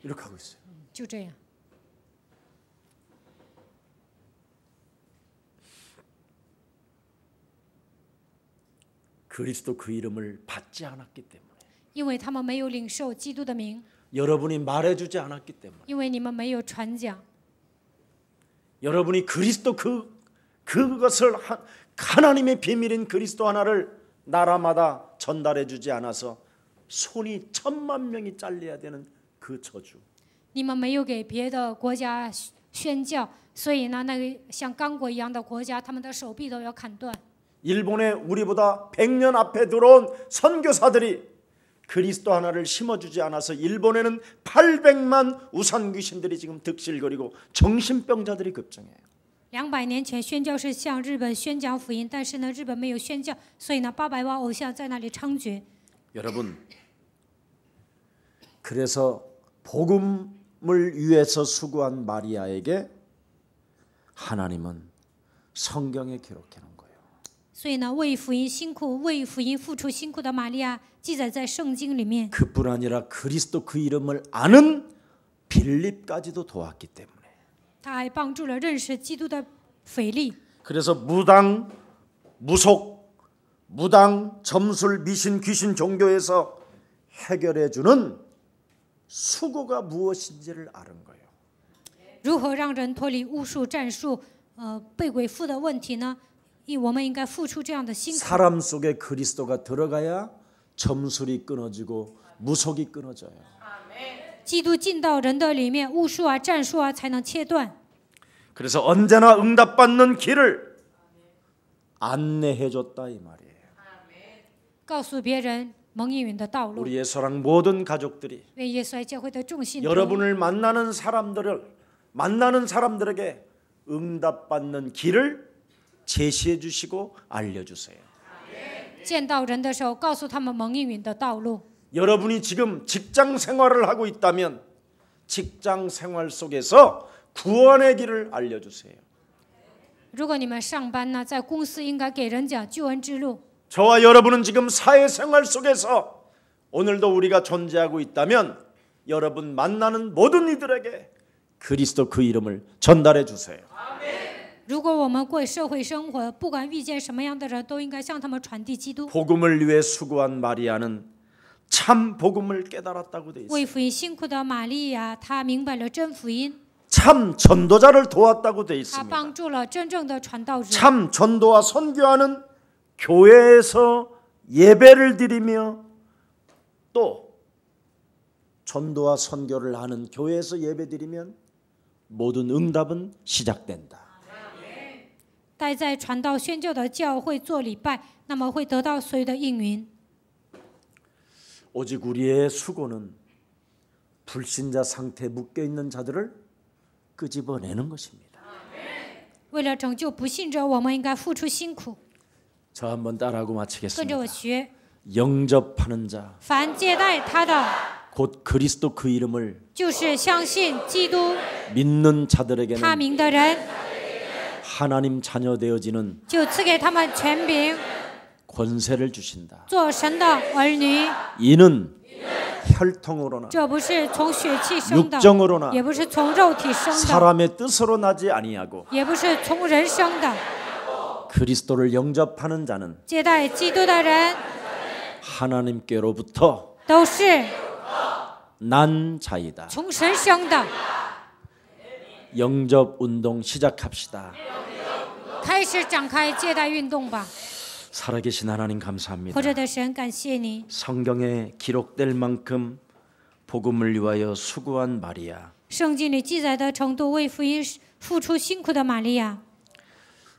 이렇게 하고 있어요. 就这样。 그리스도 그 이름을 받지 않았기 때문에, 因为他们没有领受基督的名， 여러분이 말해주지 않았기 때문에, 因为你们没有传讲， 여러분이 그리스도 그것을 하나님의 비밀인 그리스도 하나를 나라마다 전달해주지 않아서 손이 1000만 명이 잘려야 되는 그 저주. 你们没有给别的国家宣教，所以呢，那个像刚果一样的国家，他们的手臂都要砍断。 일본에 우리보다 100년 앞에 들어온 선교사들이 그리스도 하나를 심어주지 않아서 일본에는 800만 우산 귀신들이 지금 득실거리고 정신병자들이 급증해요. 200年前，宣教士向日本宣讲福音，但是呢，日本没有宣教，所以呢，800万偶像在那里猖獗。 여러분, 그래서 복음을 위해서 수고한 마리아에게 하나님은 성경에 기록해 놓은 거예요. 所以呢，为福音辛苦、为福音付出辛苦的玛利亚，记载在圣经里面。 그뿐 아니라 그리스도 그 이름을 아는 빌립까지도 도왔기 때문에. 他还帮助了认识基督的腓力。 그래서 무당, 무속, 무당, 점술, 미신, 귀신 종교에서 해결해주는 수고가 무엇인지를 아는 거예요. 如何让人脱离巫术、战术、被鬼附的问题呢？我们应该付出这样的辛苦。 사람 속에 그리스도가 들어가야 점술이 끊어지고 무속이 끊어져요. 基督进到人的里面，巫术啊、战术啊才能切断。 그래서 언제나 응답받는 길을 안내해줬다 이 말이에요. 告诉别人蒙应允的道路。 우리의 사랑 모든 가족들이 为耶稣爱教会的众信徒， 여러분을 만나는 사람들에게 응답받는 길을 제시해 주시고 알려주세요. 见到人的时候，告诉他们蒙应允的道路。 여러분이 지금 직장 생활을 하고 있다면 직장 생활 속에서 구원의 길을 알려주세요. 如果你们上班呢，在公司应该给人讲救恩之路。 저와 여러분은 지금 사회생활 속에서 오늘도 우리가 존재하고 있다면 여러분 만나는 모든 이들에게 그리스도 그 이름을 전달해 주세요. 如果我们过社会生活，不管遇见什么样的人，都应该向他们传递基督。 복음을 위해 수고한 마리아는 참 복음을 깨달았다고 돼 있어요. 为福音辛苦的玛利亚，她明白了真福音。 참 참 전도자를 도왔다고 되어 他 있습니다. 帮助了真正的传道者。 참 전도와 선교하는 교회에서 예배를 드리며 또 전도와 선교를 하는 교회에서 예배 드리면 모든 응답은 시작된다. 待在传道宣教的教会做礼拜，那么会得到所有的应允。 오직 우리의 수고는 불신자 상태에 묶여 있는 자들을 끄집어내는 것입니다. 为了拯救不信者，我们应该付出辛苦。 저 한번 따라하고 跟着 마치겠습니다. 我学， 영접하는 자, 凡接待他的， 곧 그리스도 그 이름을 就是相信基督 믿는 他 자들에게는 名的人， 하나님 자녀 되어지는 就赐给他们权柄， 권세를 주신다. 做神的儿女。 이는 혈통으로나 这不是从血气生的， 육정으로나 也不是从肉体生的， 사람의 뜻으로 나지 아니하고 也不是从人生的。 그리스도를 영접하는 자는 接待基督的人 하나님께로부터 都是 난 자이다. 从神生的。 영접 운동 시작합시다. 开始展开接待运动吧！ 살아계신 하나님 감사합니다. 活着的神，感谢你。 성경에 기록될 만큼 복음을 위하여 수고한 마리아. 圣经里记载的程度，为福音付出辛苦的玛利亚，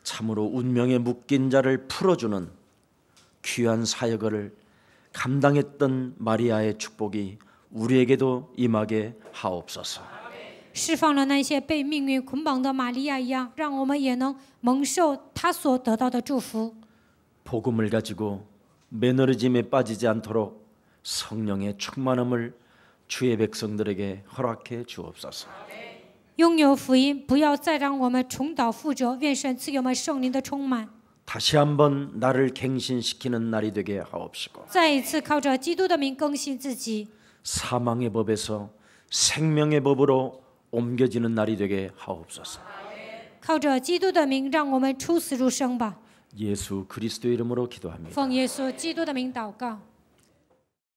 참으로 운명에 묶인 자를 풀어주는 귀한 사역을 감당했던 마리아의 축복이 우리에게도 임하게 하옵소서. 释放了那些被命运捆绑的玛利亚一样，让我们也能蒙受她所得到的祝福。 복음을 가지고 매너리즘에 빠지지 않도록 성령의 충만함을 주의 백성들에게 허락해 주옵소서. 拥有福音，不要再让我们重蹈覆辙。愿神赐给我们圣灵的充满， 다시 한번 나를 갱신시키는 날이 되게 하옵시고 再一次靠着基督的名更新自己， 사망의 법에서 생명의 법으로 옮겨지는 날이 되게 하옵소서. 靠着基督的名，让我们出死入生吧。 예수 그리스도의 이름으로 기도합니다. 奉耶稣基督的名祷告。